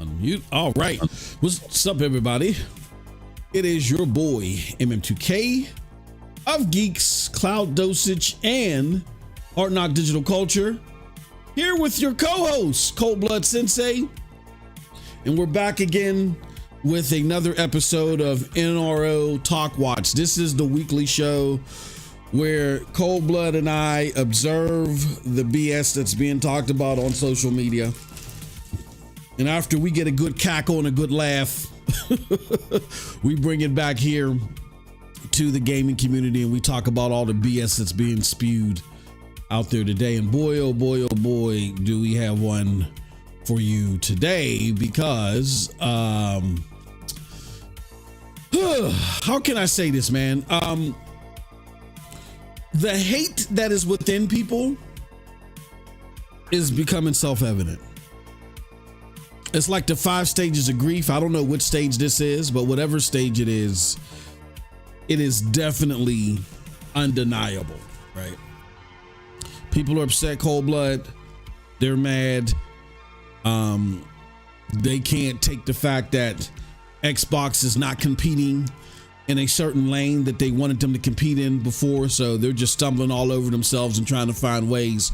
Unmute. All right. What's up, everybody? It is your boy, MM2K of Geeks, Cloud Dosage, and ASRock Digital Culture, here with your co-host, Cold Blood Sensei. And we're back again with another episode of NRO Talk Watch. This is the weekly show where Cold Blood and I observe the BS that's being talked about on social media. And after we get a good cackle and a good laugh, we bring it back here to the gaming community and we talk about all the BS that's being spewed out there today. And boy, oh boy, oh boy, do we have one for you today, because how can I say this, man? The hate that is within people is becoming self-evident. It's like the 5 stages of grief. I don't know which stage this is, but whatever stage it is definitely undeniable, right? People are upset, Cold Blood. They're mad. They can't take the fact that Xbox is not competing in a certain lane that they wanted them to compete in before, so they're just stumbling all over themselves and trying to find ways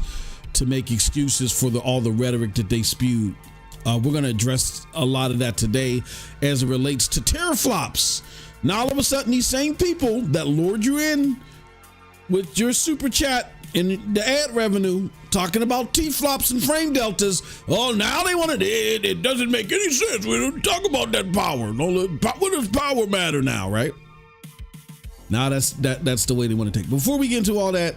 to make excuses for all the rhetoric that they spewed. We're going to address a lot of that today as it relates to teraflops. Now, all of a sudden, these same people that lured you in with your super chat and the ad revenue talking about T-flops and frame deltas, oh, now they want it doesn't make any sense. We don't talk about that power. What does power matter now, right? Now that's the way they want to take it. Before we get into all that,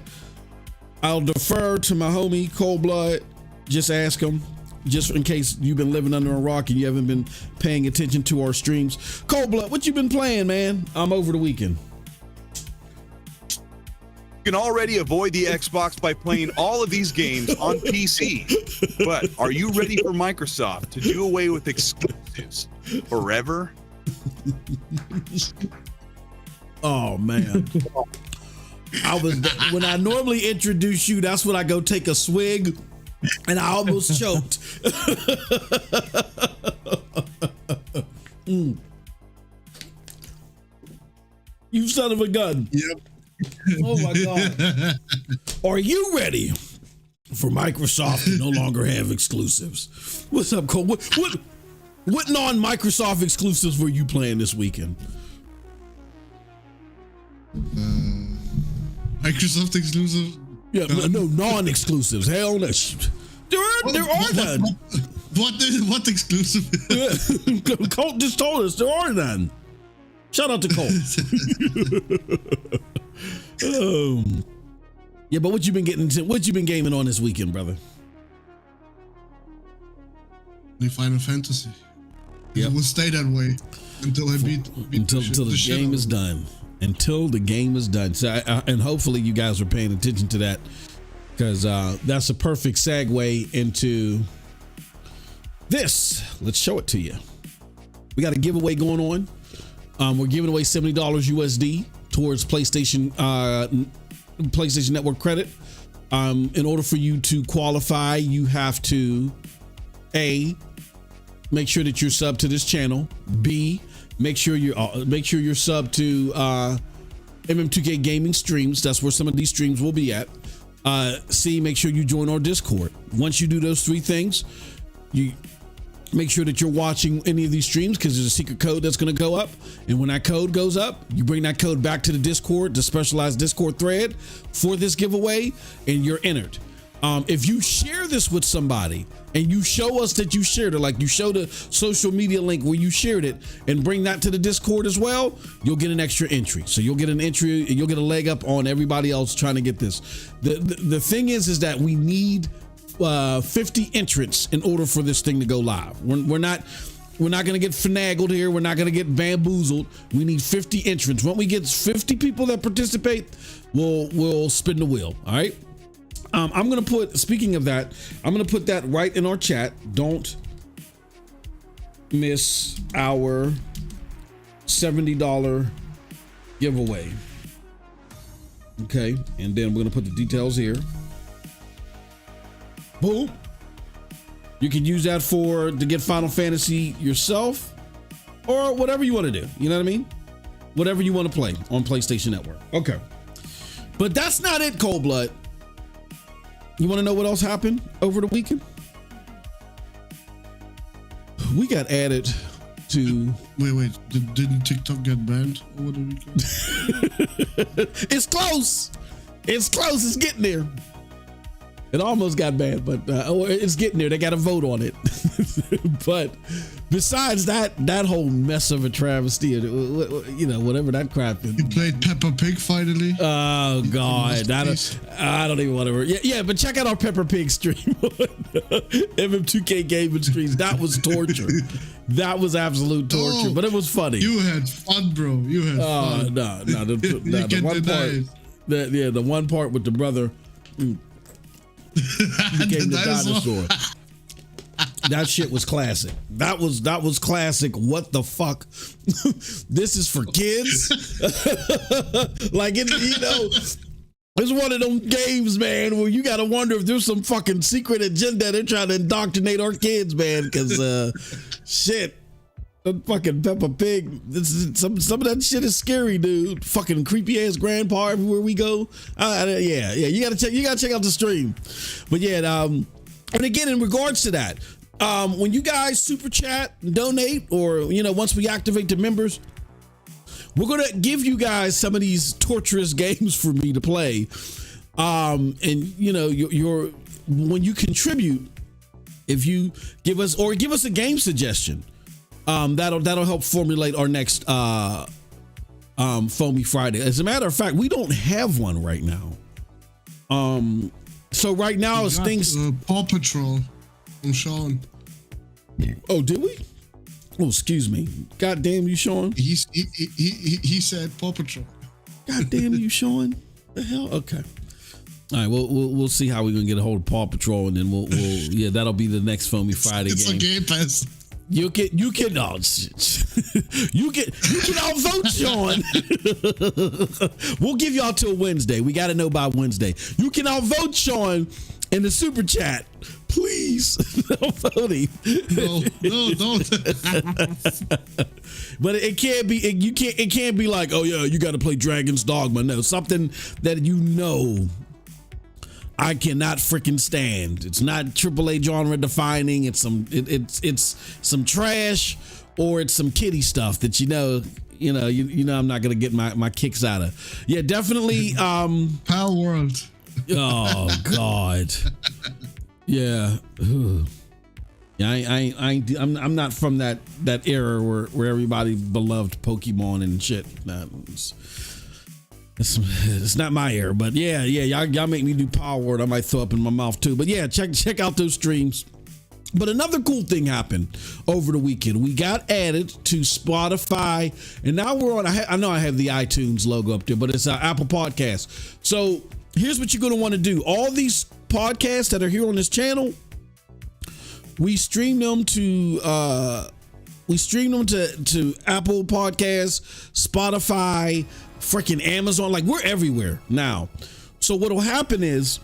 I'll defer to my homie Cold Blood. Just ask him, just in case you've been living under a rock and you haven't been paying attention to our streams. Cold Blood, what you been playing, man? I'm over the weekend. You can already avoid the Xbox by playing all of these games on PC. But are you ready for Microsoft to do away with exclusives forever? Oh, man. When I normally introduce you, that's when I go take a swig, and I almost choked. You son of a gun. Yep. Oh my God. Are you ready for Microsoft to no longer have exclusives? What's up, Cole? What non-Microsoft exclusives were you playing this weekend? Microsoft exclusive? Yeah, no non-exclusives. Hell no. There are none. What exclusive? Colt just told us there are none. Shout out to Colt. Yeah, but what you been getting into? What you been gaming on this weekend, brother? The Final Fantasy. Yep. It will stay that way until I beat until the game is done. Until the game is done. So, and hopefully you guys are paying attention to that, because that's a perfect segue into this. Let's show it to you. We got a giveaway going on. We're giving away $70 USD towards PlayStation Network credit. In order for you to qualify, you have to A, make sure that you're subbed to this channel. B, make sure you're subbed to MM2K Gaming streams. That's where some of these streams will be at. C, make sure you join our Discord. Once you do those three things, you make sure that you're watching any of these streams, because there's a secret code that's going to go up. And when that code goes up, you bring that code back to the Discord, the specialized Discord thread for this giveaway, and you're entered. If you share this with somebody and you show us that you shared it, like you show the social media link where you shared it and bring that to the Discord as well, you'll get an extra entry. So you'll get an entry, you'll get a leg up on everybody else trying to get this. The thing is that we need 50 entrants in order for this thing to go live. We're not going to get finagled here. We're not going to get bamboozled. We need 50 entrants. When we get 50 people that participate, we'll spin the wheel. All right. I'm going to put, speaking of that, I'm going to put that right in our chat. Don't miss our $70 giveaway. Okay. And then we're going to put the details here. Boom. You can use that to get Final Fantasy yourself, or whatever you want to do. You know what I mean? Whatever you want to play on PlayStation Network. Okay. But that's not it, Cold Blood. You want to know what else happened over the weekend? We got added to... Wait. Didn't TikTok get banned over the weekend? It's close. It's close. It's getting there. It almost got banned, but it's getting there. They got to vote on it. But besides that whole mess of a travesty, whatever that crap is. You played Peppa Pig finally. Oh God, I don't even want to. Yeah, but check out our Peppa Pig stream on MM2K Gaming streams. That was torture. That was absolute torture, but it was funny. You had fun, bro. You had fun. No. The one part with the brother. Became the dinosaur. That shit was classic. That was classic. What the fuck? This is for kids. Like it's one of them games, man, where you gotta wonder if there's some fucking secret agenda they're trying to indoctrinate our kids, man. Because shit, that fucking Peppa Pig. Some of that shit is scary, dude. Fucking creepy ass grandpa everywhere we go. Yeah. You gotta check out the stream. But yeah, and again, in regards to that, when you guys super chat, donate, or once we activate the members, we're gonna give you guys some of these torturous games for me to play. And your when you contribute, if you give us a game suggestion. That'll help formulate our next Foamy Friday. As a matter of fact, we don't have one right now. So right now, as things Paw Patrol from Sean. Oh, did we? Oh, excuse me. God damn you, Sean. He said Paw Patrol. God damn you, Sean. The hell? Okay. All right, we'll see how we're gonna get a hold of Paw Patrol, and then we'll yeah, that'll be the next Foamy Friday It's game. a Game Pass. You can oh, you can outvote Sean. We'll give y'all till Wednesday. We got to know by Wednesday. You can outvote Sean in the super chat, please. Don't vote him. No, don't. But it can't be. It can't be like, oh yeah, you got to play Dragon's Dogma. No, something that you know I cannot freaking stand. It's not AAA genre defining. It's some trash, or it's some kiddie stuff that you know I'm not gonna get my kicks out of. Yeah, definitely. Power World. Oh God. Yeah. Yeah, I'm not from that era where everybody beloved Pokemon and shit. Nah, it's not my era, but yeah, y'all make me do Power Word. I might throw up in my mouth too. But yeah, check out those streams. But another cool thing happened over the weekend. We got added to Spotify, and now we're on. I know I have the iTunes logo up there, but it's Apple Podcasts. So here's what you're going to want to do. All these podcasts that are here on this channel, we stream them to Apple Podcasts, Spotify, freaking Amazon. Like, we're everywhere now. So what'll happen is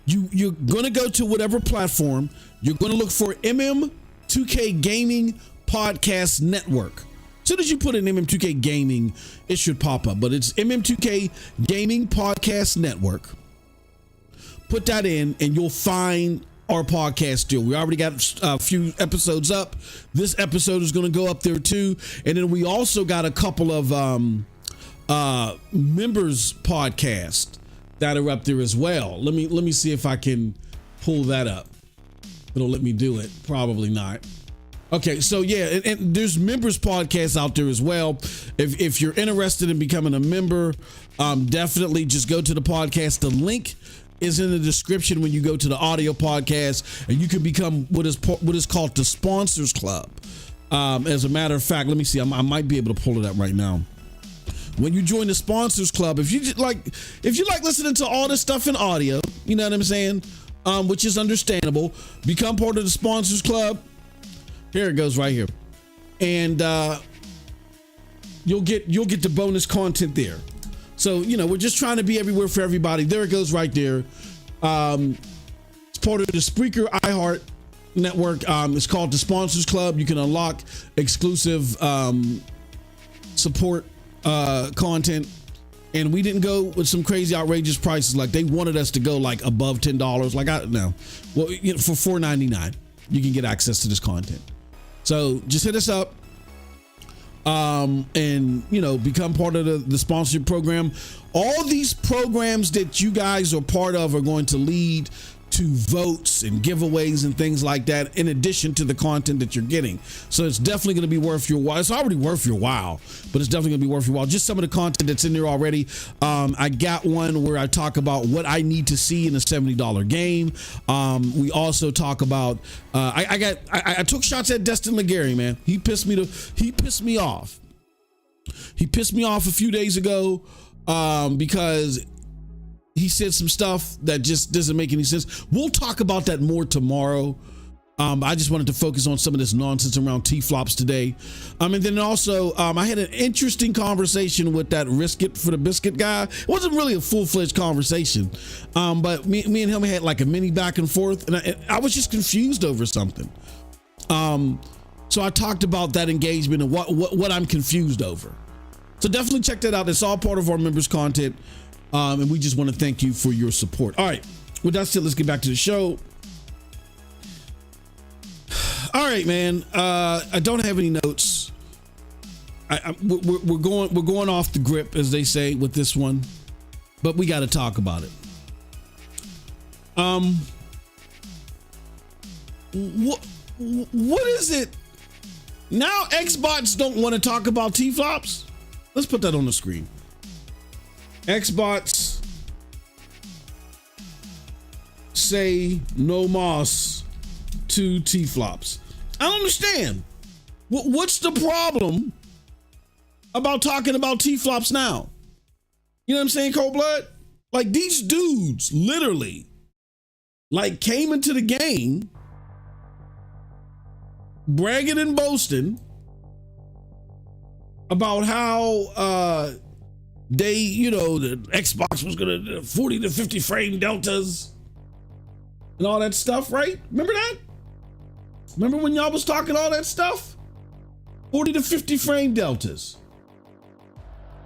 you're gonna go to whatever platform. You're gonna look for MM2K Gaming Podcast Network. As soon as you put in MM2K Gaming, it should pop up. But it's MM2K Gaming Podcast Network. Put that in, and you'll find our podcast deal. We already got a few episodes up. This episode is going to go up there too. And then we also got a couple of members podcast that are up there as well. Let me see if I can pull that up. It'll let me do it. Probably not. Okay, so yeah, and there's members podcasts out there as well. If you're interested in becoming a member, definitely just go to the podcast. The link is in the description when you go to the audio podcast, and you can become what is called the Sponsors Club. As a matter of fact, let me see. I might be able to pull it up right now. When you join the Sponsors Club, if you like listening to all this stuff in audio, you know what I'm saying, which is understandable, become part of the Sponsors Club. Here it goes right here, and you'll get the bonus content there. So, we're just trying to be everywhere for everybody. There it goes right there. It's part of the Spreaker iHeart network. It's called the Sponsors Club. You can unlock exclusive support content. And we didn't go with some crazy outrageous prices. Like, they wanted us to go like above $10. Like, for $4.99, you can get access to this content. So just hit us up. And become part of the sponsorship program. All these programs that you guys are part of are going to lead to votes and giveaways and things like that, in addition to the content that you're getting. So it's definitely going to be worth your while. It's already worth your while, but it's definitely going to be worth your while. Just some of the content that's in there already. I got one where I talk about what I need to see in a $70 game. We also talk about I took shots at Destin Legary, man. He pissed me off. He pissed me off a few days ago because he said some stuff that just doesn't make any sense. We'll talk about that more tomorrow. I just wanted to focus on some of this nonsense around TFLOPS today. And then also, I had an interesting conversation with that Risk It for the Biscuit guy. It wasn't really a full-fledged conversation, but me and him had like a mini back and forth, and I was just confused over something. So I talked about that engagement and what I'm confused over. So definitely check that out. It's all part of our members' content. And we just want to thank you for your support. All right, with that said, let's get back to the show. All right, man. I don't have any notes. We're going off the grip, as they say, with this one, but we got to talk about it. What is it now? Xbots don't want to talk about TFLOPS. Let's put that on the screen. Xbots say no mas to TFLOPS. I don't understand. What's the problem about talking about TFLOPS now? You know what I'm saying, Cold Blood? Like, these dudes literally like came into the game bragging and boasting about how they, you know, the Xbox was gonna do 40 to 50 frame deltas and all that stuff, right? Remember that? Remember when y'all was talking all that stuff? 40 to 50 frame deltas.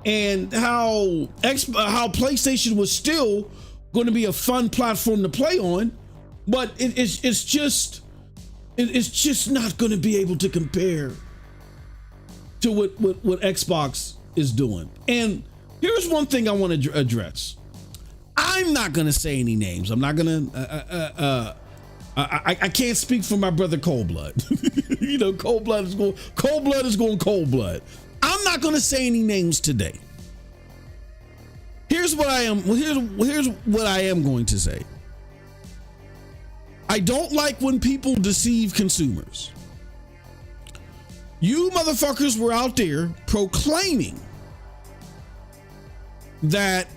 And how PlayStation was still going to be a fun platform to play on, but it's just not going to be able to compare to what Xbox is doing. And here's one thing I want to address. I'm not going to say any names. I'm not going to. I can't speak for my brother Cold Blood. You know, Cold Blood is going cold blood. I'm not going to say any names today. Here's what I am going to say. I don't like when people deceive consumers. You motherfuckers were out there proclaiming that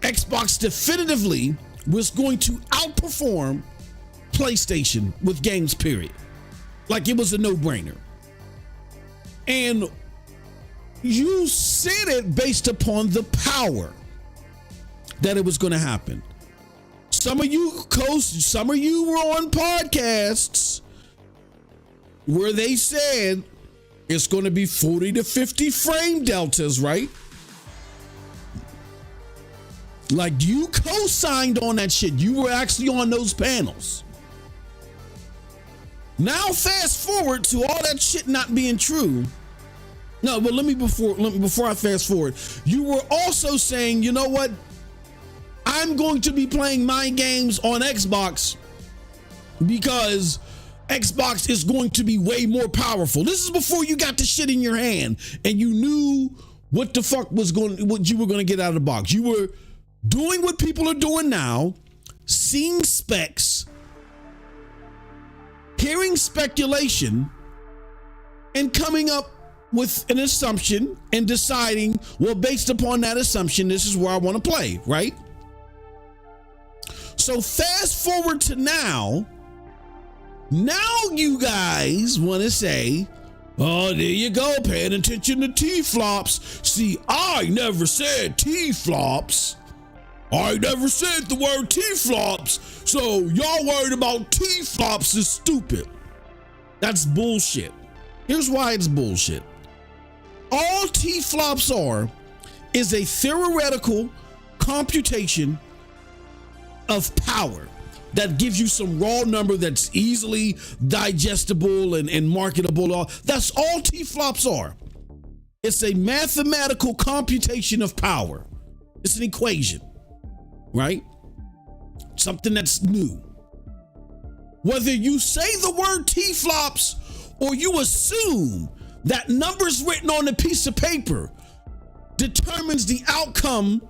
Xbox definitively was going to outperform PlayStation with games, period. Like it was a no-brainer. And you said it based upon the power that it was going to happen. Some of you were on podcasts where they said it's going to be 40 to 50 frame deltas, right? Like you co-signed on that shit. You were actually on those panels. Now fast forward to all that shit not being true. No, but before I fast forward, you were also saying, you know what? I'm going to be playing my games on Xbox because Xbox is going to be way more powerful. This is before you got the shit in your hand and you knew what the fuck what you were going to get out of the box. You were doing what people are doing now, seeing specs, hearing speculation, and coming up with an assumption and deciding, well, based upon that assumption, this is where I want to play, right? So fast forward to now you guys want to say, oh, there you go, paying attention to TFLOPS. See, I never said TFLOPS. I never said the word TFLOPS. So y'all worried about TFLOPS is stupid. That's bullshit. Here's why it's bullshit. All TFLOPS are is a theoretical computation of power that gives you some raw number that's easily digestible and marketable. That's all TFLOPS are. It's a mathematical computation of power. It's an equation, right? Something that's new. Whether you say the word TFLOPS or you assume that numbers written on a piece of paper determines the outcome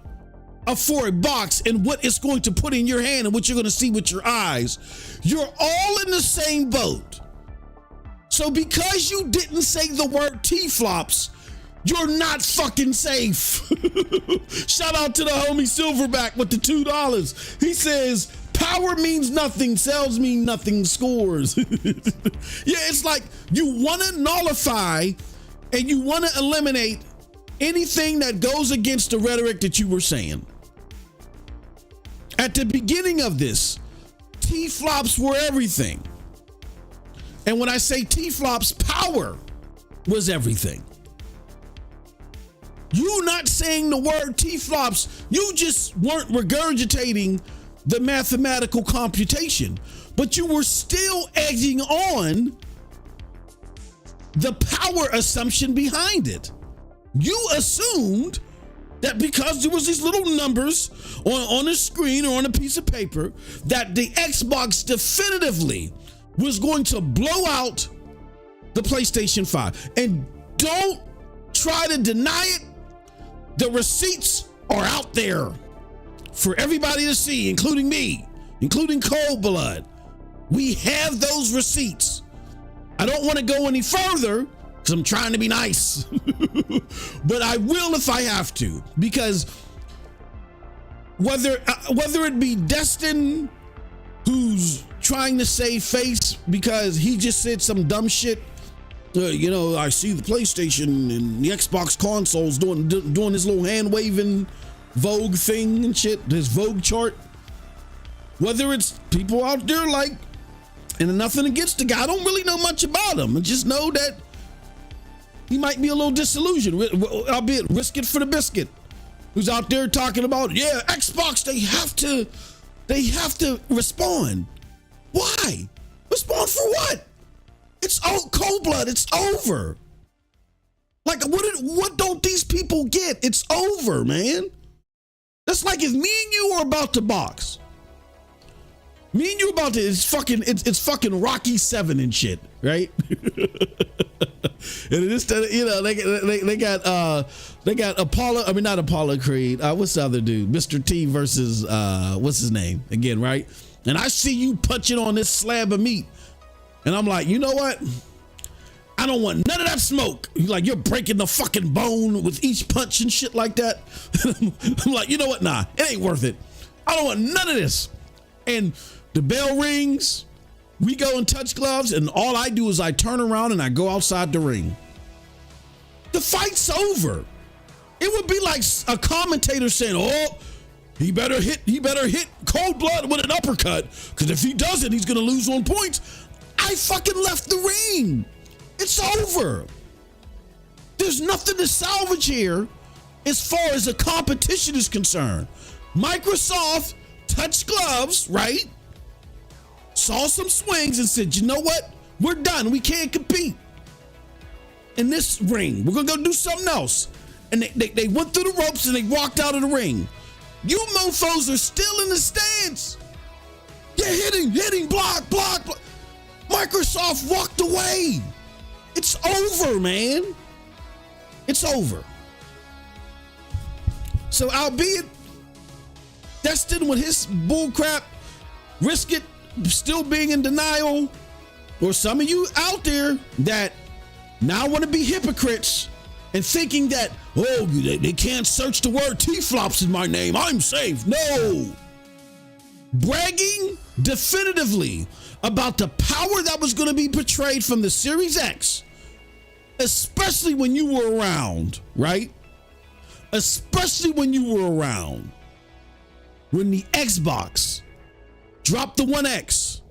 for a box and what it's going to put in your hand and what you're going to see with your eyes, you're all in the same boat. So because you didn't say the word TFLOPS, you're not fucking safe. Shout out to the homie Silverback with the $2. He says, power means nothing, sales mean nothing, scores. Yeah, it's like you want to nullify and you want to eliminate anything that goes against the rhetoric that you were saying. At the beginning of this, TFLOPS were everything. And when I say TFLOPS, power was everything. You not saying the word TFLOPS, you just weren't regurgitating the mathematical computation, but you were still egging on the power assumption behind it. You assumed that because there was these little numbers on a screen or on a piece of paper, that the Xbox definitively was going to blow out the PlayStation 5. And don't try to deny it. The receipts are out there for everybody to see, including me, including Cold Blood. We have those receipts. I don't want to go any further because I'm trying to be nice, but I will if I have to, because whether it be Destin, who's trying to save face because he just said some dumb shit, I see the PlayStation and the Xbox consoles doing this little hand waving Vogue thing and shit, this Vogue chart. Whether it's people out there like, and nothing against the guy, I don't really know much about him. I just know that he might be a little disillusioned, albeit risk it for the biscuit. Who's out there talking about, yeah, Xbox, they have to respond. Why? Respond for what? It's cold blood. It's over. Like, what don't these people get? It's over, man. That's like if me and you are about to box. Me and you about to, it's fucking Rocky 7 and shit, right? And it's, they got Apollo, I mean, not Apollo Creed. What's the other dude? Mr. T versus, what's his name again, right? And I see you punching on this slab of meat. And I'm like, you know what? I don't want none of that smoke. Like, you're breaking the fucking bone with each punch and shit like that. I'm like, you know what? Nah, it ain't worth it. I don't want none of this. And the bell rings, we go and touch gloves, and all I do is I turn around and I go outside the ring. The fight's over. It would be like a commentator saying, oh, he better hit Cold Blood with an uppercut, because if he doesn't, he's gonna lose on points. I fucking left the ring. It's over. There's nothing to salvage here as far as the competition is concerned. Microsoft touched gloves, right? Saw some swings and said, you know what? We're done. We can't compete in this ring. We're going to go do something else. And they went through the ropes and they walked out of the ring. You mofos are still in the stands. Yeah, hitting, block. Microsoft walked away. It's over, man. It's over. So albeit Destin with his bullcrap, risk it, still being in denial, or some of you out there that now want to be hypocrites and thinking that, oh, they can't search the word TFLOPS in my name, I'm safe. No. Bragging definitively about the power that was going to be portrayed from the Series X, especially when you were around, right? Especially when you were around when the Xbox dropped the 1X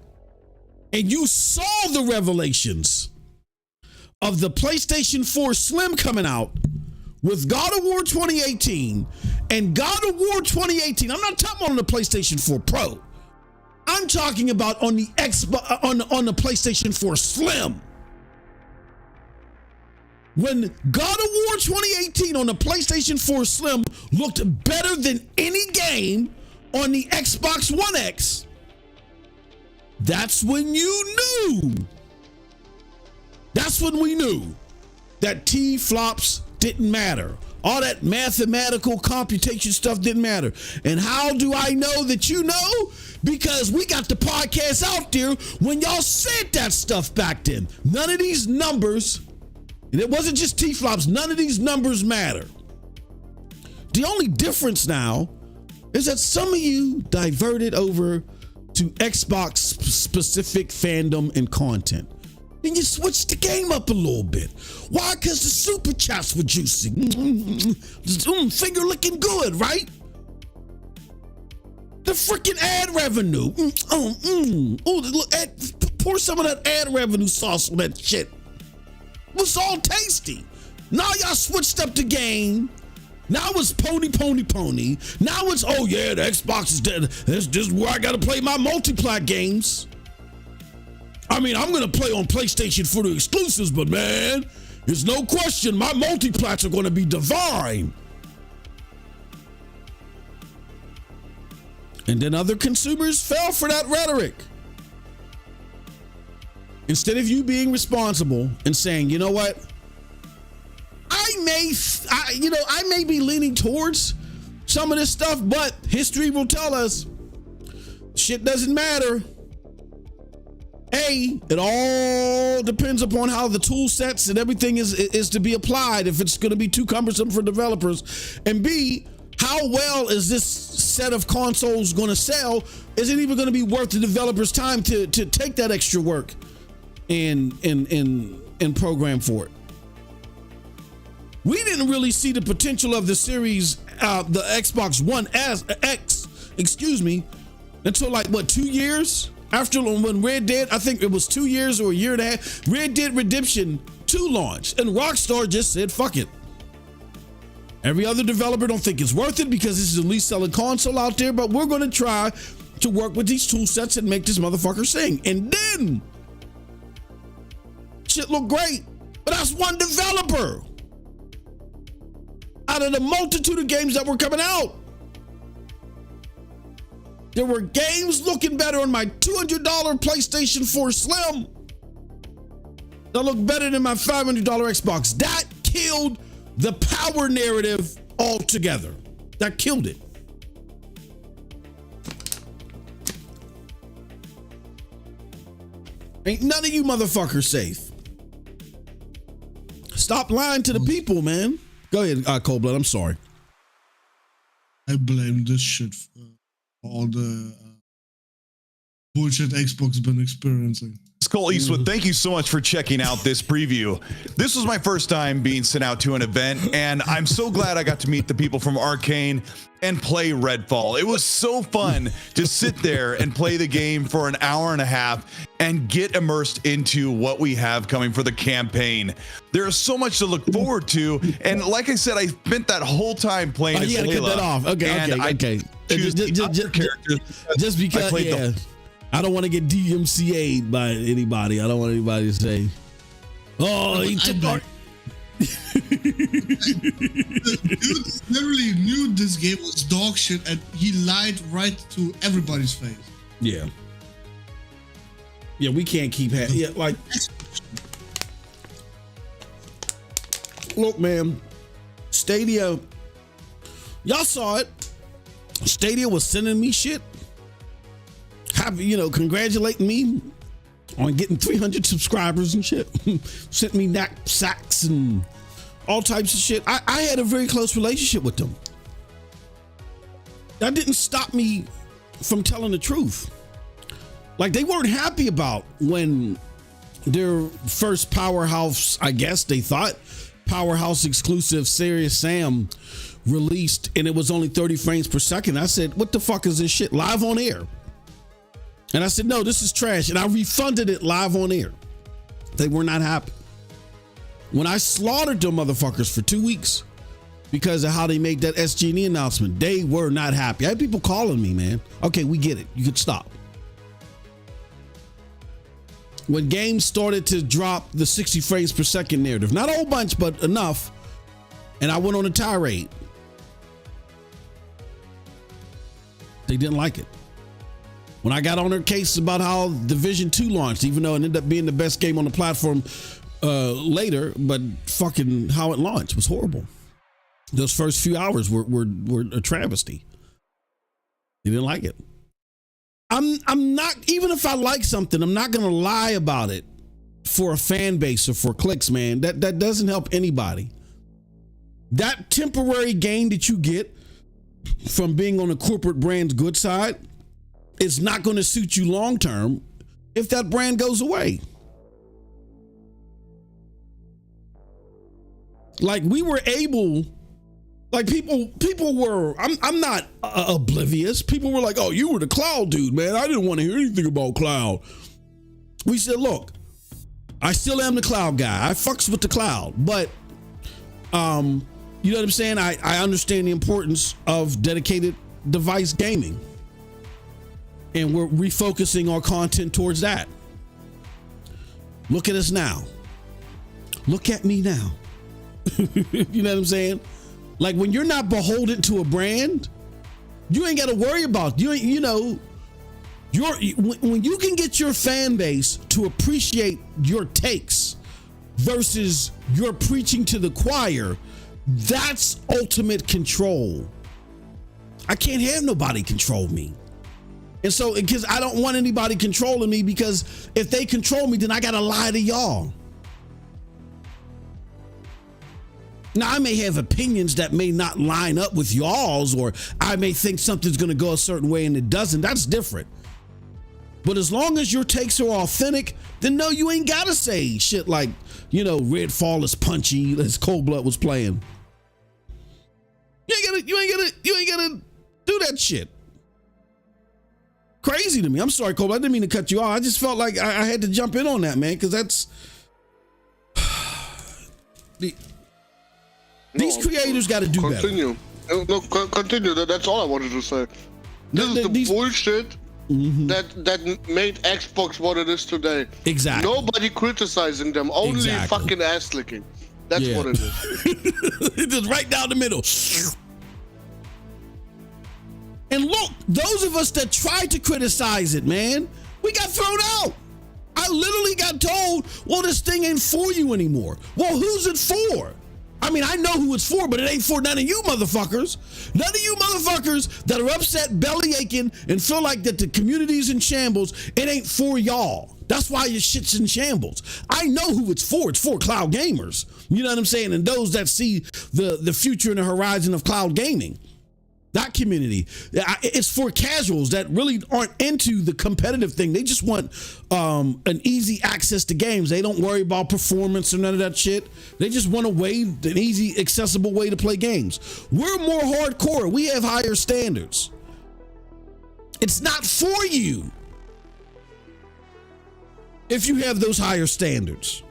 and you saw the revelations of the PlayStation 4 Slim coming out with God of War 2018 and God of War 2018. I'm not talking about on the PlayStation 4 Pro. I'm talking about on the Xbox, on the PlayStation 4 Slim. When God of War 2018 on the PlayStation 4 Slim looked better than any game on the Xbox One X, that's when you knew. That's when we knew that TFLOPS didn't matter. All that mathematical computation stuff didn't matter. And how do I know that you know? Because we got the podcast out there when y'all said that stuff back then. None of these numbers, and it wasn't just TFLOPS, none of these numbers matter. The only difference now is that some of you diverted over to Xbox specific fandom and content. Then you switched the game up a little bit. Why? Because the super chats were juicy. Finger looking good, right? The freaking ad revenue. Pour some of that ad revenue sauce on that shit. It was all tasty. Now y'all switched up the game. Now it's pony. Now it's, oh yeah, the Xbox is dead. This is where I gotta play my multiplat games. I mean, I'm gonna play on PlayStation for the exclusives, but man, there's no question my multiplats are gonna be divine. And then other consumers fell for that rhetoric. Instead of you being responsible and saying, you know what? I may be leaning towards some of this stuff, but history will tell us shit doesn't matter. It all depends upon how the tool sets and everything is to be applied, if it's going to be too cumbersome for developers. And B, how well is this set of consoles going to sell? Is it even going to be worth the developers' time to take that extra work and program for it? We didn't really see the potential of the series, the Xbox One X, until like what, 2 years after when Red Dead, I think it was 2 years or a year and a half, Red Dead Redemption 2 launched, and Rockstar just said, fuck it. Every other developer don't think it's worth it because this is the least selling console out there, but we're going to try to work with these tool sets and make this motherfucker sing. And then shit look great, but that's one developer out of the multitude of games that were coming out. There were games looking better on my $200 PlayStation 4 Slim that look better than my $500 Xbox. That killed the power narrative altogether. That killed it. Ain't none of you motherfuckers safe. Stop lying to the people, man. Go ahead, Cold Blood. I'm sorry. I blame this shit for all the bullshit Xbox been experiencing. Cole Eastwood, thank you so much for checking out this preview. This was my first time being sent out to an event, and I'm so glad I got to meet the people from Arcane and play Redfall. It was so fun to sit there and play the game for an hour and a half and get immersed into what we have coming for the campaign. There is so much to look forward to, and like I said, I spent that whole time playing as Layla. Get that off. Okay. Just because, yeah. I don't want to get DMCA'd by anybody. I don't want anybody to say, "Oh, he took our." Dude literally knew this game was dog shit, and he lied right to everybody's face. Yeah, we can't keep having. Yeah, like, look, man, Stadia. Y'all saw it. Stadia was sending me shit. Congratulating me on getting 300 subscribers and shit. Sent me knapsacks and all types of shit. I had a very close relationship with them. That didn't stop me from telling the truth. Like, they weren't happy about when their first powerhouse, I guess they thought, powerhouse exclusive Serious Sam released, and it was only 30 frames per second. I said, what the fuck is this shit? Live on air. And I said, no, this is trash. And I refunded it live on air. They were not happy. When I slaughtered them motherfuckers for 2 weeks because of how they made that SG&E announcement, they were not happy. I had people calling me, man. Okay, we get it. You could stop. When games started to drop the 60 frames per second narrative, not a whole bunch, but enough, and I went on a tirade, they didn't like it. When I got on their case about how Division 2 launched, even though it ended up being the best game on the platform later, but fucking how it launched was horrible. Those first few hours were a travesty. They didn't like it. I'm not, even if I like something, I'm not gonna lie about it for a fan base or for clicks, man. That doesn't help anybody. That temporary gain that you get from being on a corporate brand's good side, it's not going to suit you long term if that brand goes away. Like, we were able, like, people were, I'm not oblivious. People were like, oh, you were the cloud dude, man. I didn't want to hear anything about cloud. We said, look, I still am the cloud guy. I fucks with the cloud, but you know what I'm saying? I understand the importance of dedicated device gaming. And we're refocusing our content towards that. Look at us now. Look at me now. You know what I'm saying? Like, when you're not beholden to a brand, you ain't got to worry about, when you can get your fan base to appreciate your takes versus you're preaching to the choir, that's ultimate control. I can't have nobody control me. And so, because I don't want anybody controlling me, because if they control me, then I gotta lie to y'all. Now, I may have opinions that may not line up with y'all's, or I may think something's gonna go a certain way and it doesn't. That's different. But as long as your takes are authentic, then no, you ain't gotta say shit like, Redfall is punchy, as Cold Blood was playing. You ain't gotta do that shit. Crazy to me. I'm sorry, Cold Blood. I didn't mean to cut you off. I just felt like I had to jump in on that, man, because that's these creators got to do better. Continue. No, continue. That's all I wanted to say. This is the bullshit that made Xbox what it is today. Exactly. Nobody criticizing them, only fucking ass licking. That's what it is. It's just right down the middle. And look, those of us that tried to criticize it, man, we got thrown out. I literally got told, well, this thing ain't for you anymore. Well, who's it for? I mean, I know who it's for, but it ain't for none of you motherfuckers. None of you motherfuckers that are upset, belly aching, and feel like that the community's in shambles, it ain't for y'all. That's why your shit's in shambles. I know who it's for. It's for cloud gamers. You know what I'm saying? And those that see the future and the horizon of cloud gaming. That community, it's for casuals that really aren't into the competitive thing. They just want an easy access to games. They don't worry about performance or none of that shit. They just want an easy, accessible way to play games. We're more hardcore. We have higher standards. It's not for you if you have those higher standards.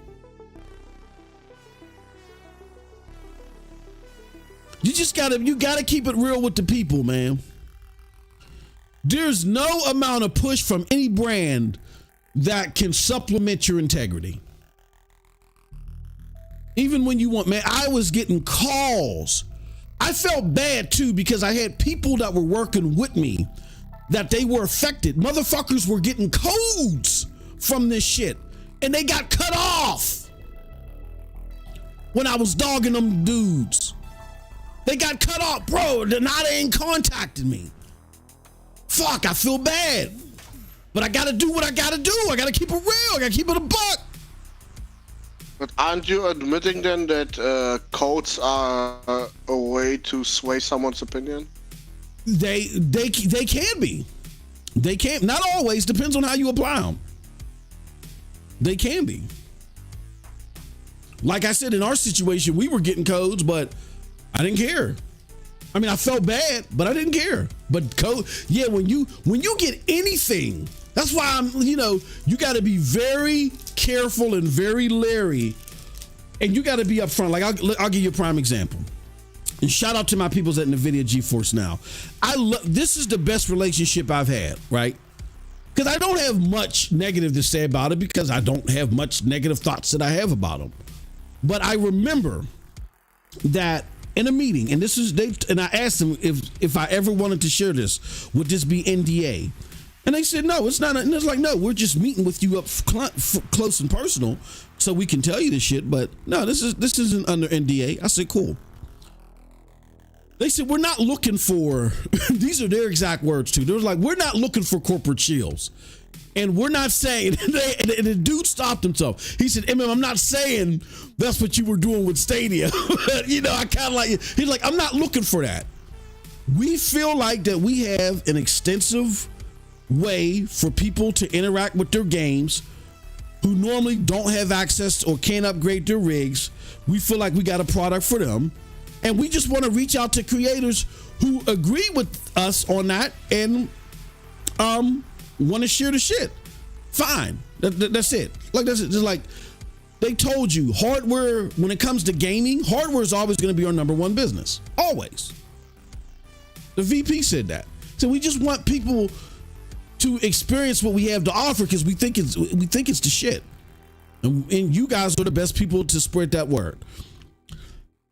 You gotta keep it real with the people, man. There's no amount of push from any brand that can supplement your integrity. Even when you want, man, I was getting calls. I felt bad too, because I had people that were working with me that they were affected. Motherfuckers were getting codes from this shit and they got cut off when I was dogging them dudes. They got cut off, bro. Now they ain't contacting me. Fuck, I feel bad. But I gotta do what I gotta do. I gotta keep it real. I gotta keep it a buck. But aren't you admitting then that codes are a way to sway someone's opinion? They can be. They can't. Not always. Depends on how you apply them. They can be. Like I said, in our situation, we were getting codes, but I didn't care. I mean, I felt bad, but I didn't care. But code, yeah, when you get anything, that's why you got to be very careful and very leery, and you got to be upfront. Like I'll give you a prime example. And shout out to my peoples at NVIDIA GeForce Now. This is the best relationship I've had, right? Because I don't have much negative to say about it, because I don't have much negative thoughts that I have about them. But I remember that in a meeting, and I asked them if I ever wanted to share this, would this be NDA? And they said, no, it's not. And it's like, no, we're just meeting with you up close and personal so we can tell you this shit. But no, this isn't under NDA. I said, cool. They said, we're not looking for, these are their exact words too. They were like, we're not looking for corporate shields. And we're not saying, and the dude stopped himself. He said, I'm not saying that's what you were doing with Stadia. I kind of like, he's like, I'm not looking for that. We feel like that we have an extensive way for people to interact with their games who normally don't have access or can't upgrade their rigs. We feel like we got a product for them. And we just want to reach out to creators who agree with us on that and want to share the shit. Fine. That's it. Like, that's it. Just like they told you, hardware, when it comes to gaming, hardware is always going to be our number one business. Always. The VP said that. So we just want people to experience what we have to offer, because we think it's the shit. And you guys are the best people to spread that word.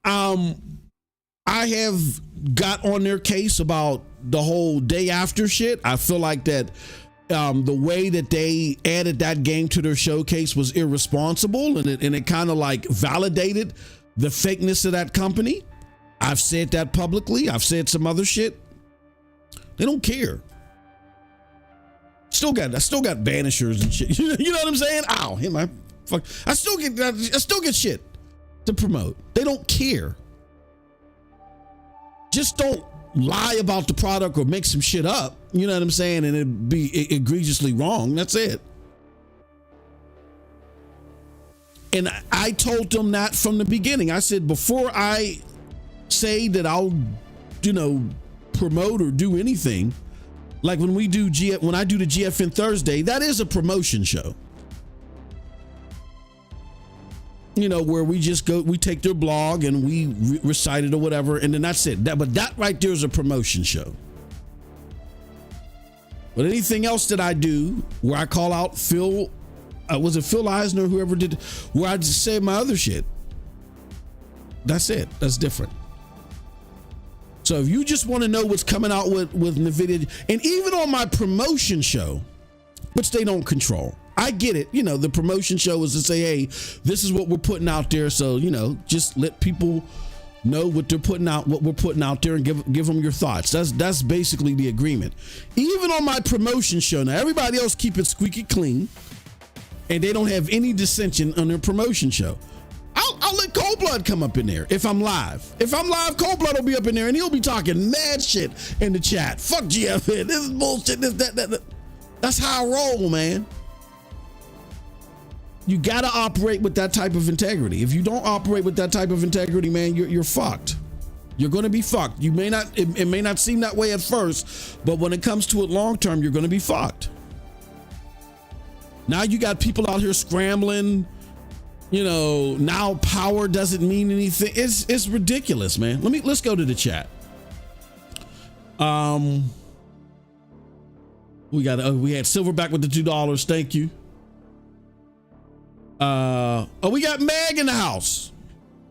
I have got on their case about the whole day after shit. I feel like that the way that they added that game to their showcase was irresponsible, and it kind of like validated the fakeness of that company. I've said that publicly. I've said some other shit. They don't care. still got banishers and shit. You know what I'm saying? Ow, hit my fuck. I still get shit to promote. They don't care. Just don't lie about the product or make some shit up. You know what I'm saying? And it'd be egregiously wrong. That's it. And I told them that from the beginning. I said, before I say that I'll, promote or do anything, like when I do the GFN Thursday, that is a promotion show. Where we just we take their blog and we recite it or whatever, and then that's it. But that right there is a promotion show. But anything else that I do, where I call out Phil, was it Phil Eisner, whoever did, where I just say my other shit, that's it. That's different. So if you just want to know what's coming out with NVIDIA, and even on my promotion show, which they don't control, I get it. The promotion show is to say, hey, this is what we're putting out there. So, just let people know what they're putting out, what we're putting out there, and give them your thoughts. That's basically the agreement. Even on my promotion show, now everybody else keep it squeaky clean, and they don't have any dissension on their promotion show. I'll let Cold Blood come up in there if I'm live. If I'm live, Cold Blood will be up in there and he'll be talking mad shit in the chat. Fuck GFN. This is bullshit. This, that. That's how I roll, man. You got to operate with that type of integrity. If you don't operate with that type of integrity, man, you're fucked. You're going to be fucked. You may not, it may not seem that way at first, but when it comes to it long term, you're going to be fucked. Now you got people out here scrambling. Now power doesn't mean anything. It's ridiculous, man. Let's go to the chat. We had Silverback with the $2. Thank you. We got Mag in the house,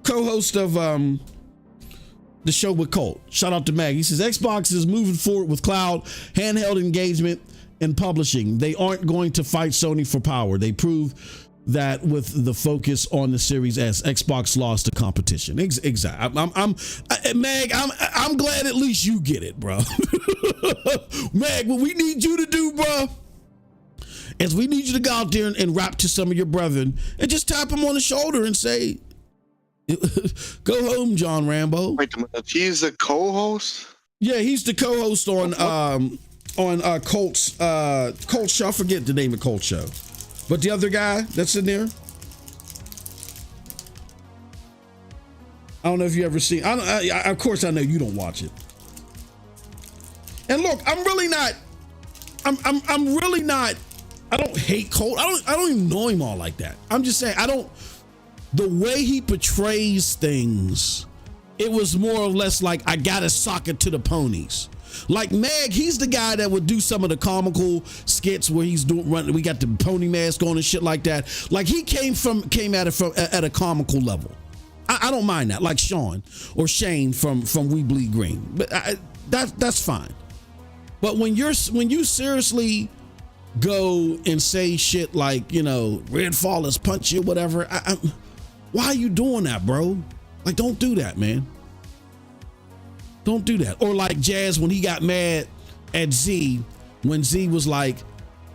co-host of the show with Colt. Shout out to Mag. He says Xbox is moving forward with cloud, handheld engagement, and publishing. They aren't going to fight Sony for power. They prove that with the focus on the Series S. Xbox lost the competition. Exactly. Mag, I'm glad at least you get it, bro. Mag, what we need you to do, bro, is we need you to go out there and rap to some of your brethren and just tap them on the shoulder and say, go home, John Rambo. Wait a minute, he's a co-host? Yeah, he's the co-host on Colt's show. I forget the name of Colt's show. But the other guy that's in there, I don't know if you ever seen. Of course, I know you don't watch it. And look, I'm really not. I don't hate Colt. I don't even know him all like that. I'm just saying the way he portrays things, it was more or less like I gotta sock it to the ponies. Like Mag, he's the guy that would do some of the comical skits where he's running. We got the pony mask on and shit like that. Like he came at it from at a comical level. I don't mind that. Like Sean or Shane from We Bleed Green, but that's fine. But when you seriously go and say shit like Redfall is punchy or whatever, why are you doing that, bro? Like, don't do that, man. Don't do that. Or like Jazz when he got mad at Z, when Z was like,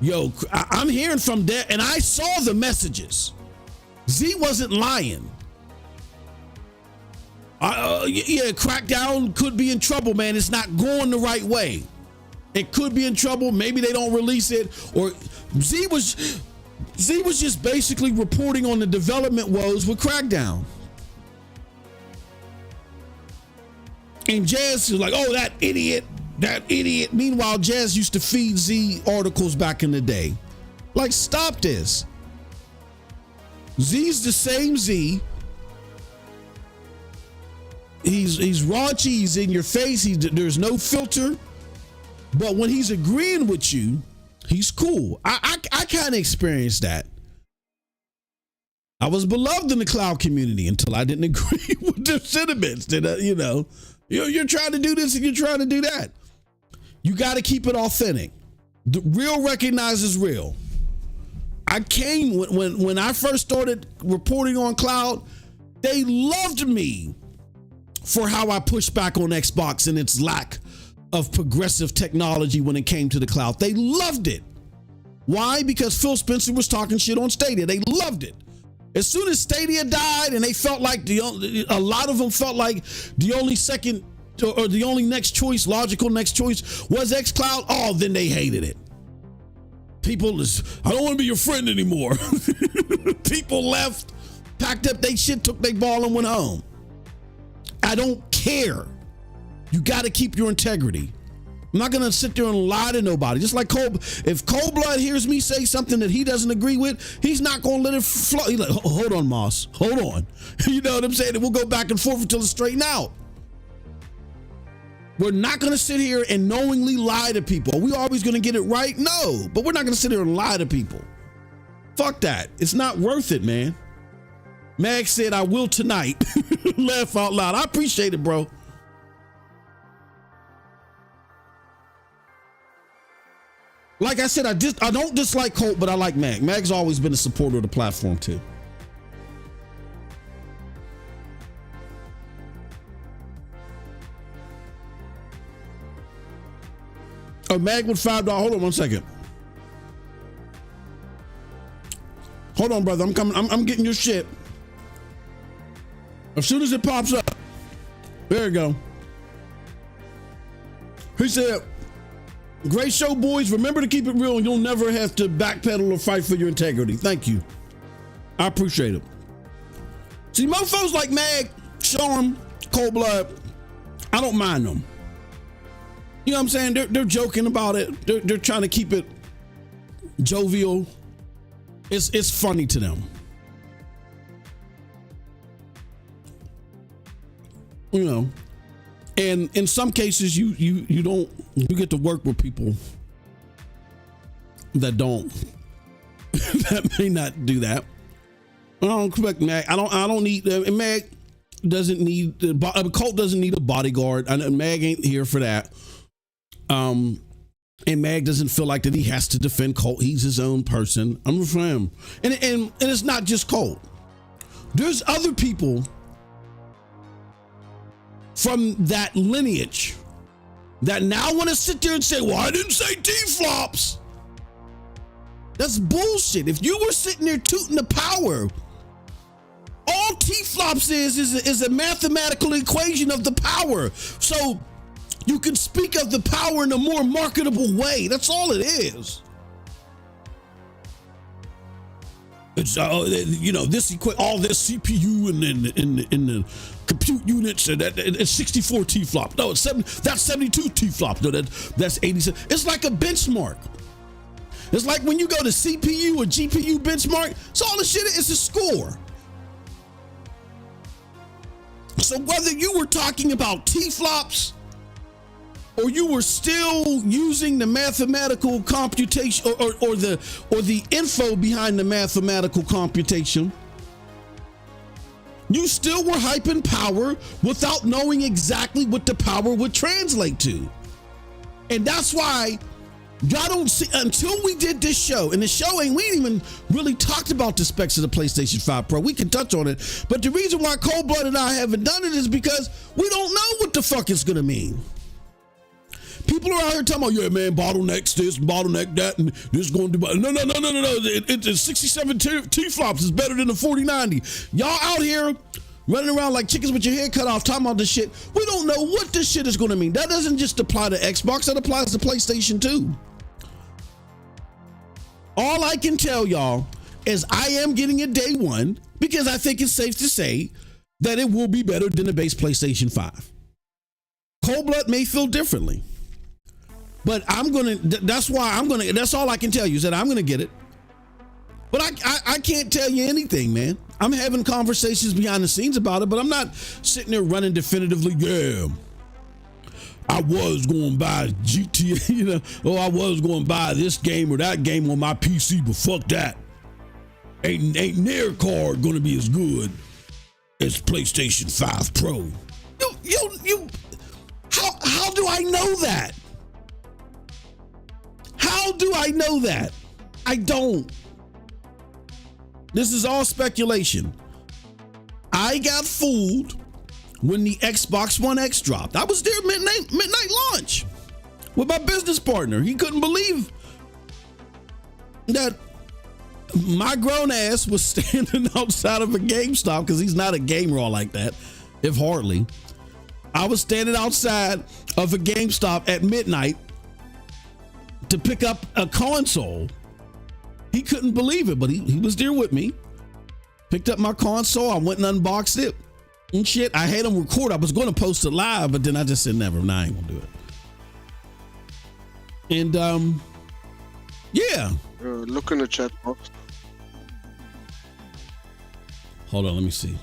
yo, I'm hearing from there, and I saw the messages. Z wasn't lying. Yeah, Crackdown could be in trouble, man. It's not going the right way. It could be in trouble. Maybe they don't release it. Or Z was just basically reporting on the development woes with Crackdown. And Jazz is like, oh, that idiot. Meanwhile, Jazz used to feed Z articles back in the day. Like, stop this. Z's the same Z. He's raunchy. He's in your face. There's no filter. But when he's agreeing with you, he's cool. I kind of experienced that. I was beloved in the cloud community until I didn't agree with their sentiments. That you're trying to do this and you're trying to do that. You got to keep it authentic. The real recognizes real. I came when I first started reporting on cloud, they loved me for how I pushed back on Xbox and its lack of progressive technology when it came to the cloud. They loved it. Why? Because Phil Spencer was talking shit on Stadia. They loved it. As soon as Stadia died, and they felt like a lot of them felt like the only second or the only next choice, logical next choice was xCloud. Oh, then they hated it. People I don't want to be your friend anymore. People left, packed up they shit, took their ball and went home. I don't care. You got to keep your integrity. I'm not going to sit there and lie to nobody. Just like if Cold Blood hears me say something that he doesn't agree with, he's not going to let it flow. He's like, hold on, Moss. Hold on. You know what I'm saying? And we'll go back and forth until it's straightened out. We're not going to sit here and knowingly lie to people. Are we always going to get it right? No, but we're not going to sit here and lie to people. Fuck that. It's not worth it, man. Mag said, I will tonight. Laugh out loud. I appreciate it, bro. Like I said, I don't dislike Colt, but I like Mag. Mag's always been a supporter of the platform too. Oh, Mag with $5. Hold on 1 second. Hold on, brother. I'm coming. I'm getting your shit. As soon as it pops up. There you go. He said, great show, boys. Remember to keep it real and you'll never have to backpedal or fight for your integrity. Thank you. I appreciate it. See, mofos like Mag, Storm, Cold Blood, I don't mind them. You know what I'm saying? They're joking about it. They're trying to keep it jovial. It's funny to them. You know, and in some cases you get to work with people that don't that may not do that. I don't expect Mag. I don't need Mag doesn't need Colt doesn't need a bodyguard. Mag ain't here for that. And Mag doesn't feel like that he has to defend Colt. He's his own person. I'm for him. And it's not just Colt. There's other people from that lineage that now want to sit there and say, well, I didn't say TFLOPS. That's bullshit. If you were sitting there tooting the power, all TFLOPS is a mathematical equation of the power. So you can speak of the power in a more marketable way. That's all it is. It's this all this CPU and the compute units and it's 64 TFLOP. No, that's 72 TFLOP. No, that's 87. It's like a benchmark. It's like when you go to CPU or GPU benchmark. It's all the shit. It's a score. So whether you were talking about TFLOPS or you were still using the mathematical computation or the info behind the mathematical computation, you still were hyping power without knowing exactly what the power would translate to. And that's why y'all don't see, until we did this show, and the show we ain't even really talked about the specs of the PlayStation 5 Pro. We can touch on it, but the reason why Cold Blood and I haven't done it is because we don't know what the fuck it's gonna mean. People are out here talking about, yeah, man, bottlenecks this, bottleneck that, and this is going to do. No. It's 67 TFLOPS is better than the 4090. Y'all out here running around like chickens with your head cut off talking about this shit. We don't know what this shit is going to mean. That doesn't just apply to Xbox, that applies to PlayStation too. All I can tell y'all is I am getting it day one because I think it's safe to say that it will be better than the base PlayStation 5. Cold Blood may feel differently. But that's all I can tell you is that I'm going to get it. But I can't tell you anything, man. I'm having conversations behind the scenes about it, but I'm not sitting there running definitively, yeah, I was going to buy GTA, or I was going to buy this game or that game on my PC, but fuck that. Ain't their card going to be as good as PlayStation 5 Pro. How do I know that? How do I know that? I don't. This is all speculation. I got fooled when the Xbox One X dropped. I was there midnight launch with my business partner. He couldn't believe that my grown ass was standing outside of a GameStop, because he's not a gamer all like that, if hardly. I was standing outside of a GameStop at midnight to pick up a console. He couldn't believe it, but he was there with me. Picked up my console. I went and unboxed it and shit. I had him record. I was going to post it live, but then I just said, never. Nah, I ain't gonna do it. And yeah. Look in the chat box. Hold on, let me see.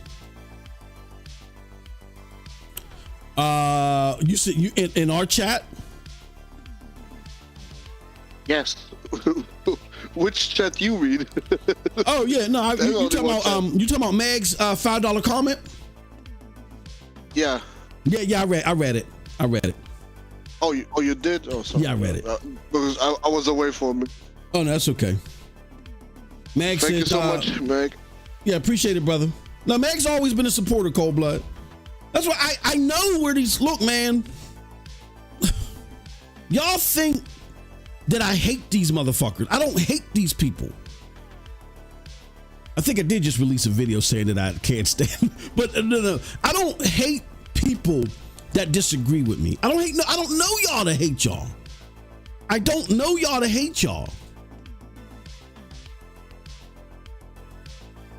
You said you in our chat? Yes. Which chat you read? Oh yeah, no. You talking about Meg's $5 comment? Yeah. Yeah. I read it. Oh, you did? Oh, sorry. Yeah, I read it. Because I was away from it. Oh, no, that's okay. Meg Thank said, you so much, Meg. Yeah, appreciate it, brother. Now, Meg's always been a supporter, Cold Blood. That's why I know where these look, man. Y'all think that I hate these motherfuckers. I don't hate these people. I think I did just release a video saying that I can't stand, but no. I don't hate people that disagree with me. I don't know y'all to hate y'all. I don't know y'all to hate y'all.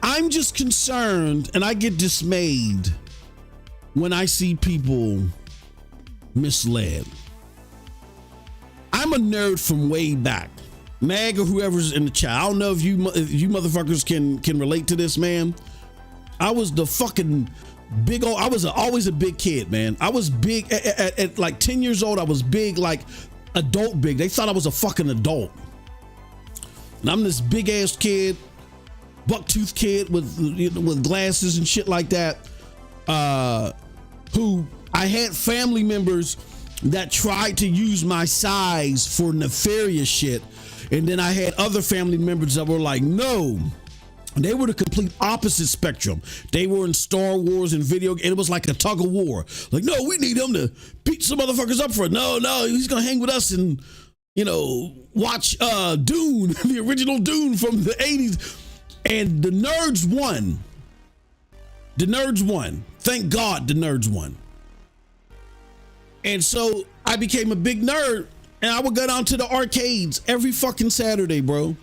I'm just concerned, and I get dismayed when I see people misled. I'm a nerd from way back. Mag or whoever's in the chat, I don't know if you motherfuckers can relate to this, man. I was the fucking big old, I was always a big kid, man. I was big at like 10 years old. I was big, like adult big. They thought I was a fucking adult. And I'm this big ass kid, bucktooth kid with glasses and shit like that. Who I had family members that tried to use my size for nefarious shit. And then I had other family members that were like, no. They were the complete opposite spectrum. They were in Star Wars and video, and it was like a tug of war. Like, no, we need him to beat some motherfuckers up for it. No, he's gonna hang with us and, watch Dune, the original Dune from the 80s. And the nerds won. Thank God the nerds won. And so I became a big nerd, and I would go down to the arcades every fucking Saturday, bro.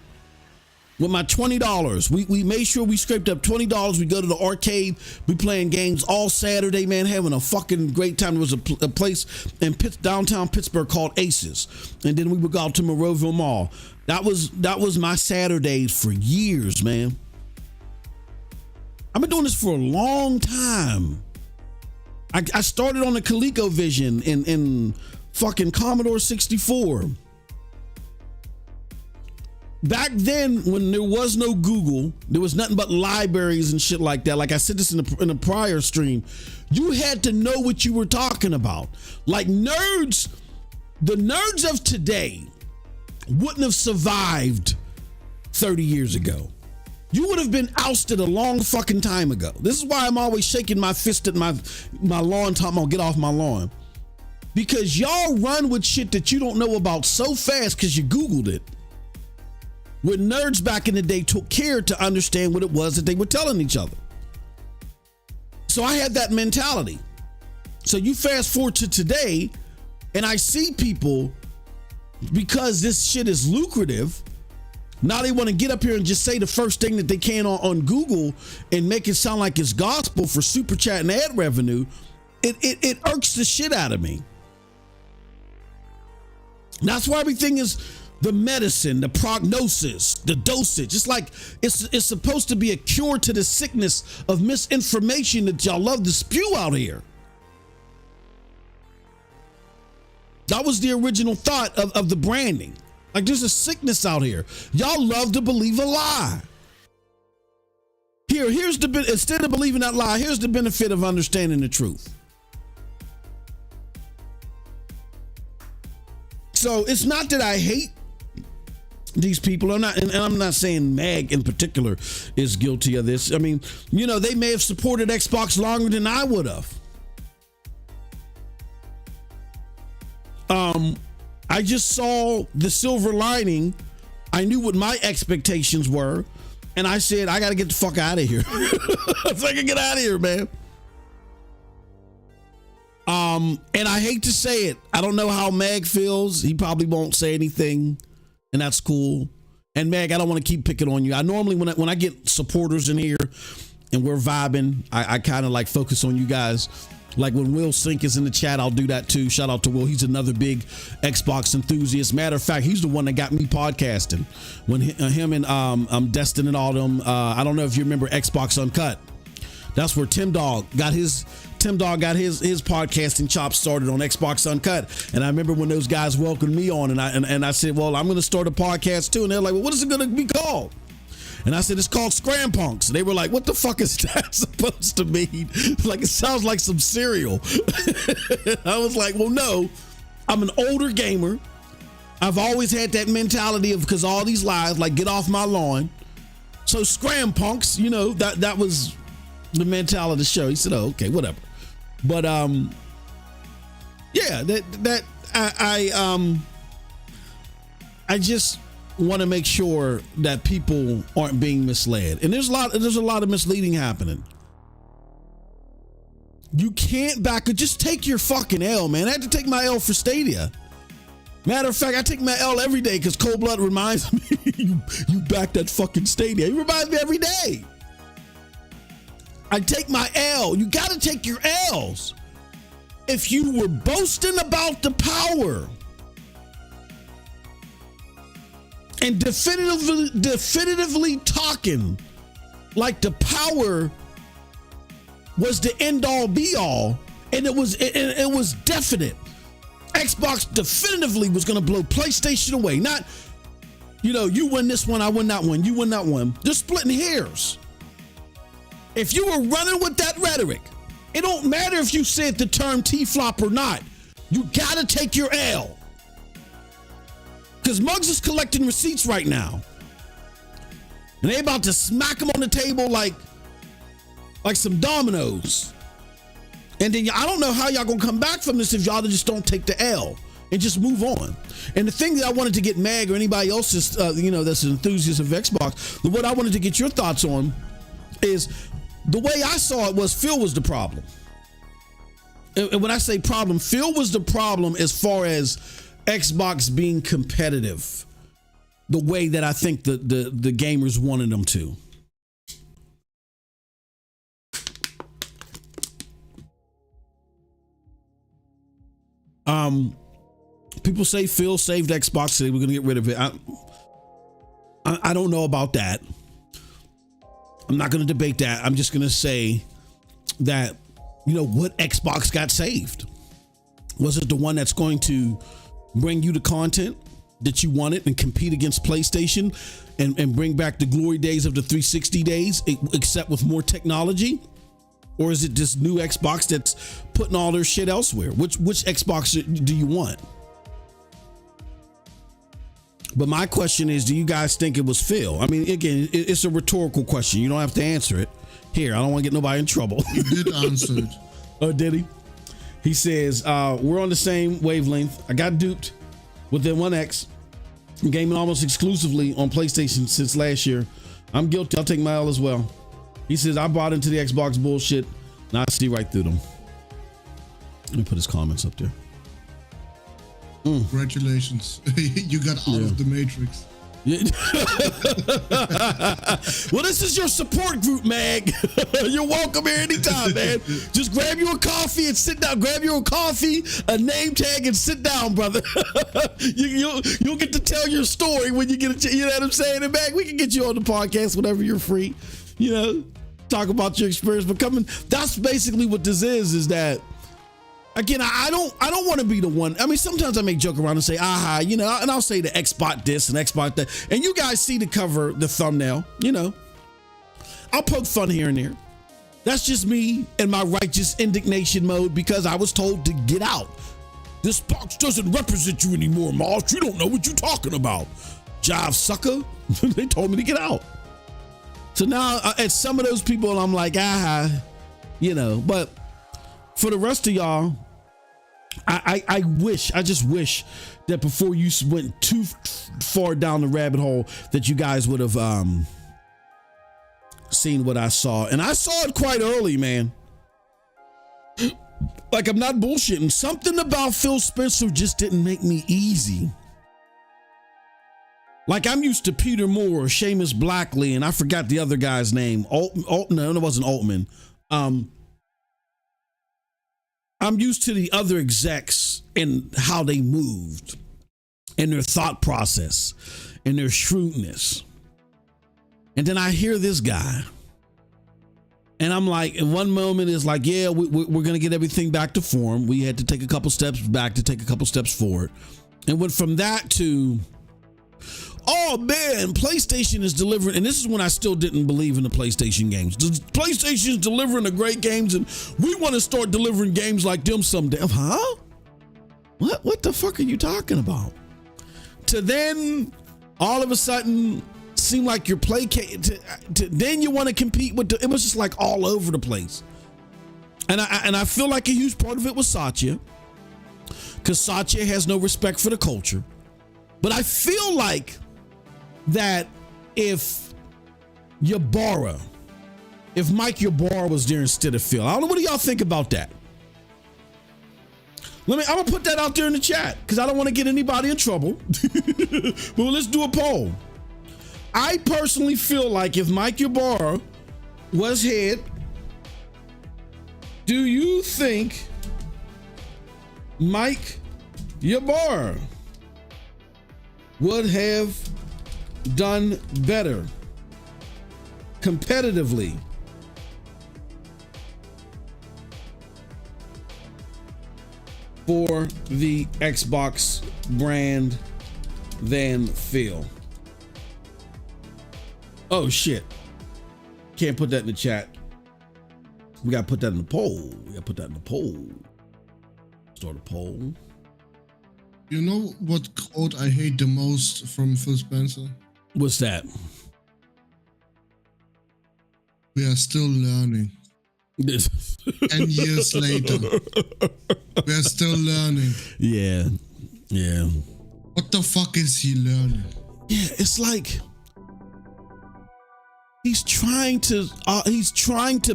With my $20. We made sure we scraped up $20. We go to the arcade. We playing games all Saturday, man, having a fucking great time. There was a place in downtown Pittsburgh called Aces. And then we would go out to Monroeville Mall. That was my Saturdays for years, man. I've been doing this for a long time. I started on the ColecoVision in fucking Commodore 64. Back then, when there was no Google, there was nothing but libraries and shit like that. Like I said this in a prior stream, you had to know what you were talking about. Like nerds, the nerds of today wouldn't have survived 30 years ago. You would have been ousted a long fucking time ago. This is why I'm always shaking my fist at my lawn, talking about get off my lawn. Because y'all run with shit that you don't know about so fast because you Googled it. When nerds back in the day took care to understand what it was that they were telling each other. So I had that mentality. So you fast forward to today, and I see people, because this shit is lucrative, now they want to get up here and just say the first thing that they can on Google and make it sound like it's gospel for super chat and ad revenue. It irks the shit out of me. That's why everything is the medicine, the prognosis, the dosage. It's like it's supposed to be a cure to the sickness of misinformation that y'all love to spew out here. That was the original thought of the branding. Like there's a sickness out here. Y'all love to believe a lie. Here's instead of believing that lie, here's the benefit of understanding the truth. So it's not that I hate these people. I'm not saying Mag in particular is guilty of this. I mean, they may have supported Xbox longer than I would have. I just saw the silver lining I knew what my expectations were, and I said, I got to get the fuck out of here. So I can get out of here, man. And I hate to say it. I don't know how Meg feels. He probably won't say anything, and that's cool. And Meg, I don't want to keep picking on you. I normally, when I get supporters in here and we're vibing, I kind of like focus on you guys. Like when Will Sink is in the chat, I'll do that too. Shout out to Will. He's another big Xbox enthusiast. Matter of fact, he's the one that got me podcasting. When him and Destin and all them, I don't know if you remember Xbox Uncut. That's where Tim Dog got his podcasting chops started on Xbox Uncut. And I remember when those guys welcomed me on, and I said, well, I'm going to start a podcast too. And they're like, well, what is it going to be called? And I said, it's called Scram Punks. And they were like, what the fuck is that supposed to mean? Like, it sounds like some cereal. I was like, well, no, I'm an older gamer. I've always had that mentality of, because all these lies, like, get off my lawn. So Scram Punks, you know, that was the mentality of the show. He said, oh, okay, whatever. But, yeah, I just want to make sure that people aren't being misled, and there's a lot of misleading happening. You can't just take your fucking L, man. I had to take my L for Stadia. Matter of fact, I take my L every day because Cold Blood reminds me, you back that fucking Stadia. He reminds me every day. I take my L. You got to take your L's. If you were boasting about the power and definitively talking like the power was the end all be all, and it was definite. Xbox definitively was going to blow PlayStation away. Not, you know, you win this one, I win that one, you win that one. They're splitting hairs. If you were running with that rhetoric, it don't matter if you said the term T-flop or not. You got to take your L. Because Muggs is collecting receipts right now. And they about to smack them on the table like some dominoes. And then I don't know how y'all gonna come back from this if y'all just don't take the L and just move on. And the thing that I wanted to get Mag or anybody else that's that's an enthusiast of Xbox, what I wanted to get your thoughts on is the way I saw it was Phil was the problem. And when I say problem, Phil was the problem as far as Xbox being competitive the way that I think the gamers wanted them to. People say Phil saved Xbox, so they were going to get rid of it. I don't know about that. I'm not going to debate that. I'm just going to say that, what Xbox got saved? Was it the one that's going to bring you the content that you wanted and compete against PlayStation and bring back the glory days of the 360 days, except with more technology? Or is it this new Xbox that's putting all their shit elsewhere? Which Xbox do you want? But my question is, do you guys think it was Phil? I mean, again, it's a rhetorical question. You don't have to answer it. Here, I don't want to get nobody in trouble. He did answer it. Oh, did he? He says, we're on the same wavelength. I got duped with the One X. I'm gaming almost exclusively on PlayStation since last year. I'm guilty. I'll take my L as well. He says, I bought into the Xbox bullshit. Now I see right through them. Let me put his comments up there. Congratulations. You got out of the Matrix. Yeah. Well, this is your support group, Mag. You're welcome here anytime, man. Just grab you a coffee and sit down. Grab you a coffee, a name tag, and sit down, brother. You'll get to tell your story when you get a chance. You know what I'm saying? And Mag, we can get you on the podcast whenever you're free. Talk about your experience. But that's basically what this is that, again, I don't want to be the one. I mean, sometimes I may joke around and say, and I'll say the Xbox this and Xbox that. And you guys see the cover, the thumbnail, I'll poke fun here and there. That's just me in my righteous indignation mode because I was told to get out. This box doesn't represent you anymore, Moss. You don't know what you're talking about. Jive sucker. They told me to get out. So now at some of those people, I'm like, but for the rest of y'all, I just wish that before you went too far down the rabbit hole that you guys would have seen what I saw. And I saw it quite early, man. Like, I'm not bullshitting. Something about Phil Spencer just didn't make me easy. Like, I'm used to Peter Moore, Seamus Blackley, and I forgot the other guy's name. No, it wasn't Altman. I'm used to the other execs and how they moved and their thought process and their shrewdness. And then I hear this guy. And I'm like, in one moment is like, yeah, we're going to get everything back to form. We had to take a couple steps back to take a couple steps forward. And went from that to, oh man, PlayStation is delivering. And this is when I still didn't believe in the PlayStation games. PlayStation is delivering the great games and we want to start delivering games like them someday. Huh? What the fuck are you talking about? To then all of a sudden seem like you're placated then you want to compete with it was just like all over the place. And I feel like a huge part of it was Satya, because Satya has no respect for the culture. But I feel like that if Mike Ybarra was there instead of Phil, I don't know, what do y'all think about that? I'm gonna put that out there in the chat because I don't want to get anybody in trouble. But let's do a poll. I personally feel like if Mike Ybarra was head, do you think Mike Ybarra would have done better competitively for the Xbox brand than Phil? Oh shit. Can't put that in the chat. We gotta put that in the poll. Start a poll. You know what quote I hate the most from Phil Spencer? What's that? We are still learning. 10 years later. We are still learning. Yeah. What the fuck is he learning? Yeah, it's like he's trying to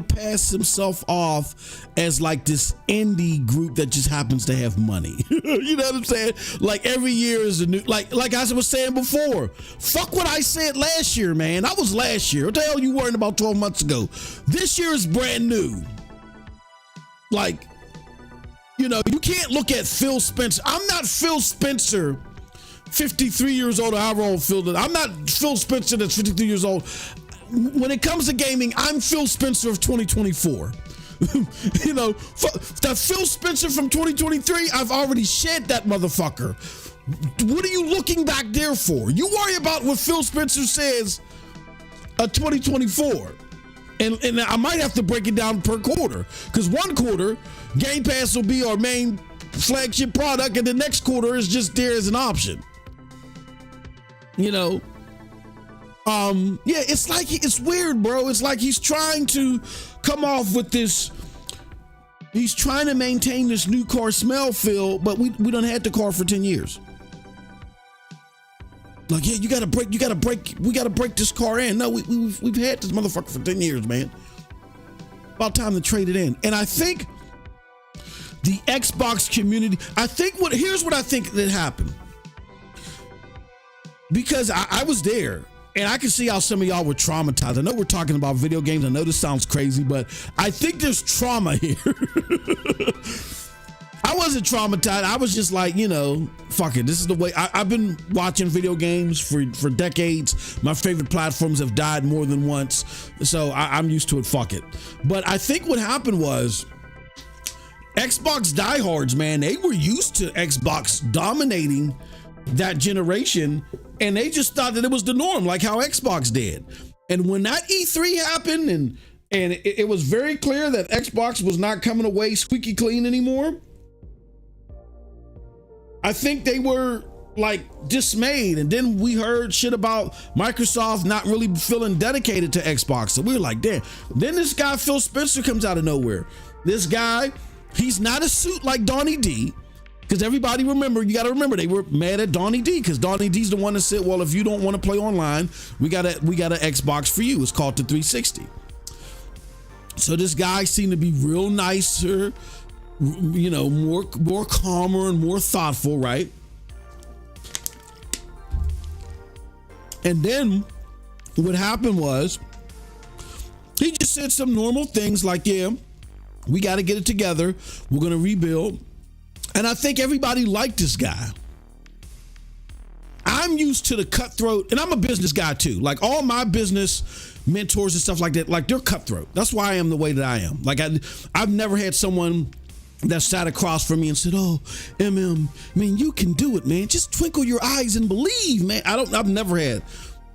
pass himself off as like this indie group that just happens to have money. You know what I'm saying? Like every year is a new, like I was saying before, fuck what I said last year, man. That was last year. What the hell you worrying about 12 months ago? This year is brand new. Like, you know, you can't look at Phil Spencer. I'm not Phil Spencer, 53 years old, or however old Phil is. I'm not Phil Spencer that's 53 years old. When it comes to gaming, I'm Phil Spencer of 2024. You know, the Phil Spencer from 2023, I've already shed that motherfucker. What are you looking back there for? You worry about what Phil Spencer says 2024. And I might have to break it down per quarter, because one quarter, Game Pass will be our main flagship product, and the next quarter is just there as an option. You know? Yeah, it's like, it's weird, bro. It's like he's trying to come off with this, he's trying to maintain this new car smell, Phil, but we done had the car for 10 years. Like, yeah, we gotta break this car in. No, we've had this motherfucker for 10 years, man. About time to trade it in. And I think the Xbox community, here's what I think that happened. Because I was there. And I can see how some of y'all were traumatized. I know we're talking about video games. I know this sounds crazy, but I think there's trauma here. I wasn't traumatized. I was just like, you know, fuck it. This is the way. I've been watching video games for decades. My favorite platforms have died more than once. So I'm used to it. Fuck it. But I think what happened was Xbox diehards, man, they were used to Xbox dominating that generation, and they just thought that it was the norm, like how Xbox did. And when that E3 happened, and it was very clear that Xbox was not coming away squeaky clean anymore, I think they were like dismayed. And then we heard shit about Microsoft not really feeling dedicated to Xbox. So we were like, damn. Then this guy, Phil Spencer, comes out of nowhere. This guy, he's not a suit like Donnie D. Because everybody you got to remember, they were mad at Donnie D, because Donnie D's the one that said, well, if you don't want to play online, we got an Xbox for you. It's called the 360. So this guy seemed to be real nicer, you know, more calmer and more thoughtful, right? And then what happened was he just said some normal things like, yeah, we got to get it together. We're going to rebuild. And I think everybody liked this guy. I'm used to the cutthroat, and I'm a business guy too. Like all my business mentors and stuff like that, like they're cutthroat. That's why I am the way that I am. Like I've never had someone that sat across from me and said, oh, man, you can do it, man. Just twinkle your eyes and believe, man. I've never had.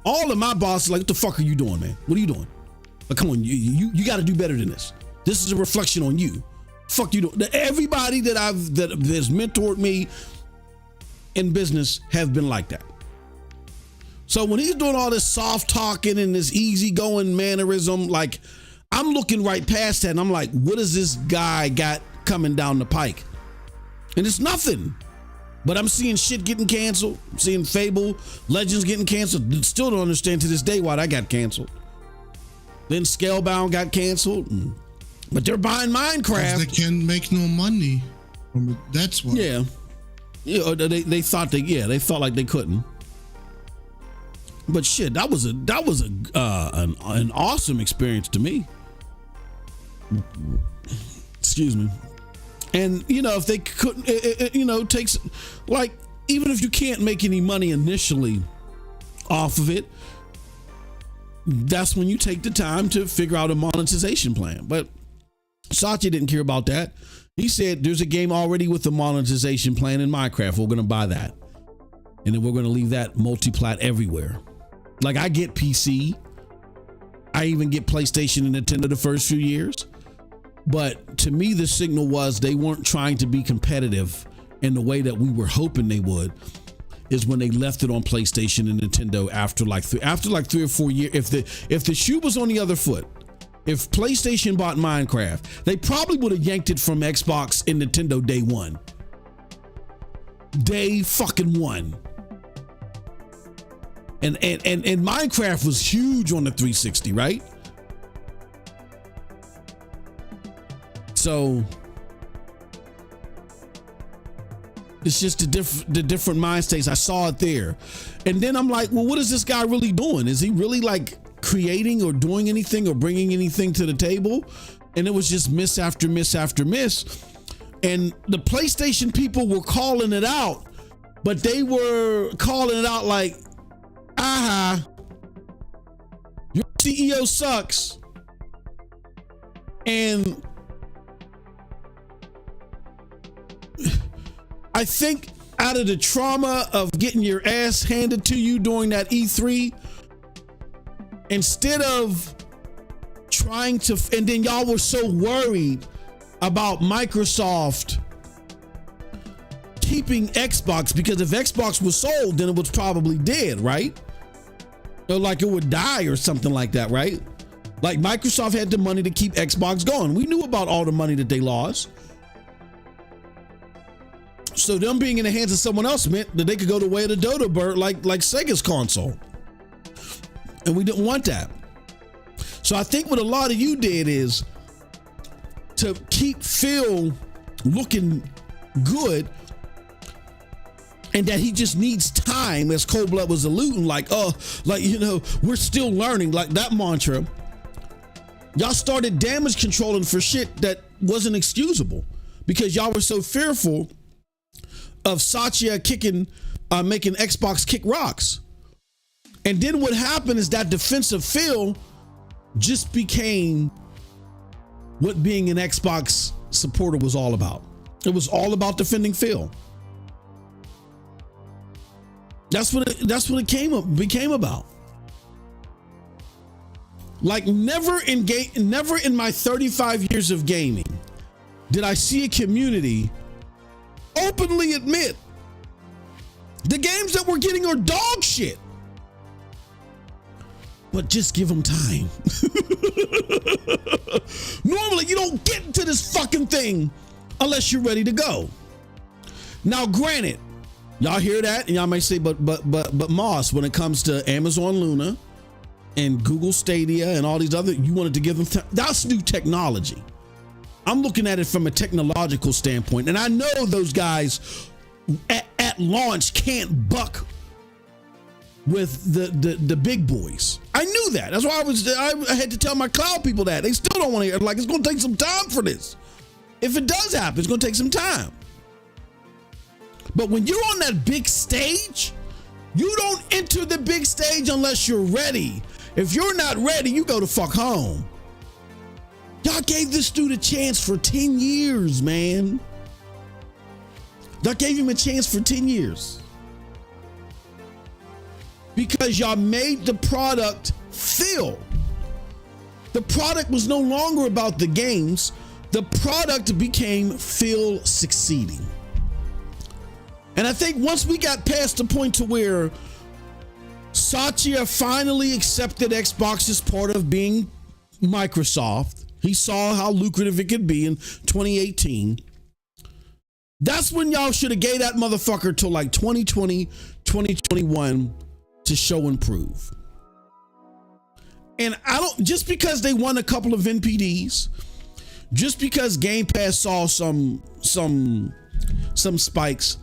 All of my bosses like, what the fuck are you doing, man? What are you doing? Like, come on, you got to do better than this. This is a reflection on you. Fuck you doing. Everybody that has mentored me in business have been like that. So when he's doing all this soft talking and this easygoing mannerism, like I'm looking right past that and I'm like, what does this guy got coming down the pike? And it's nothing. But I'm seeing shit getting canceled. I'm seeing Fable Legends getting canceled. Still don't understand to this day why that got canceled. Then Scalebound got canceled. But they're buying Minecraft. They can't make no money. That's why. Yeah. Yeah, they thought they thought like they couldn't. But shit, that was an awesome experience to me. Excuse me. And you know, if they couldn't, you know, takes like, even if you can't make any money initially off of it, that's when you take the time to figure out a monetization plan. But Satya didn't care about that. He said, there's a game already with the monetization plan in Minecraft. We're going to buy that. And then we're going to leave that multi-plat everywhere. Like I get PC. I even get PlayStation and Nintendo the first few years. But to me, the signal was they weren't trying to be competitive in the way that we were hoping they would, is when they left it on PlayStation and Nintendo after like 3 or 4 years. If the shoe was on the other foot, if PlayStation bought Minecraft, they probably would have yanked it from Xbox and Nintendo day one. Day fucking one. And Minecraft was huge on the 360, right? So it's just the different mind states. I saw it there. And then I'm like, well, what is this guy really doing? Is he really like creating or doing anything or bringing anything to the table? And it was just miss after miss after miss. And the PlayStation people were calling it out, but they were calling it out like, your CEO sucks. And I think out of the trauma of getting your ass handed to you during that E3, instead of trying to, and then y'all were so worried about Microsoft keeping Xbox, because if Xbox was sold, then it was probably dead, right? Or like it would die or something like that, right? Like Microsoft had the money to keep Xbox going. We knew about all the money that they lost. So them being in the hands of someone else meant that they could go the way of the dodo bird, like Sega's console. And we didn't want that. So I think what a lot of you did is to keep Phil looking good, and that he just needs time, as Cold Blood was alluding, we're still learning, like that mantra. Y'all started damage controlling for shit that wasn't excusable because y'all were so fearful of Satya making Xbox kick rocks. And then what happened is that defensive Phil just became what being an Xbox supporter was all about. It was all about defending Phil. That's what it became about. Like never in my 35 years of gaming did I see a community openly admit the games that we're getting are dog shit. But just give them time. Normally, you don't get into this fucking thing unless you're ready to go. Now, granted, y'all hear that and y'all may say, but Moss, when it comes to Amazon Luna and Google Stadia and all these other, you wanted to give them that's new technology. I'm looking at it from a technological standpoint, and I know those guys at launch can't buck with the big boys. I knew that. That's why I had to tell my cloud people that. They still don't want to hear it. Like, it's going to take some time for this. If it does happen, it's going to take some time. But when you're on that big stage, you don't enter the big stage unless you're ready. If you're not ready, you go to fuck home. Y'all gave this dude a chance for 10 years, man. Y'all gave him a chance for 10 years. Because y'all made the product feel. The product was no longer about the games. The product became Phil succeeding. And I think once we got past the point to where Satya finally accepted Xbox as part of being Microsoft, he saw how lucrative it could be in 2018. That's when y'all should have gave that motherfucker till like 2020, 2021 to show and prove. And I don't, just because they won a couple of NPDs, just because Game Pass saw some spikes,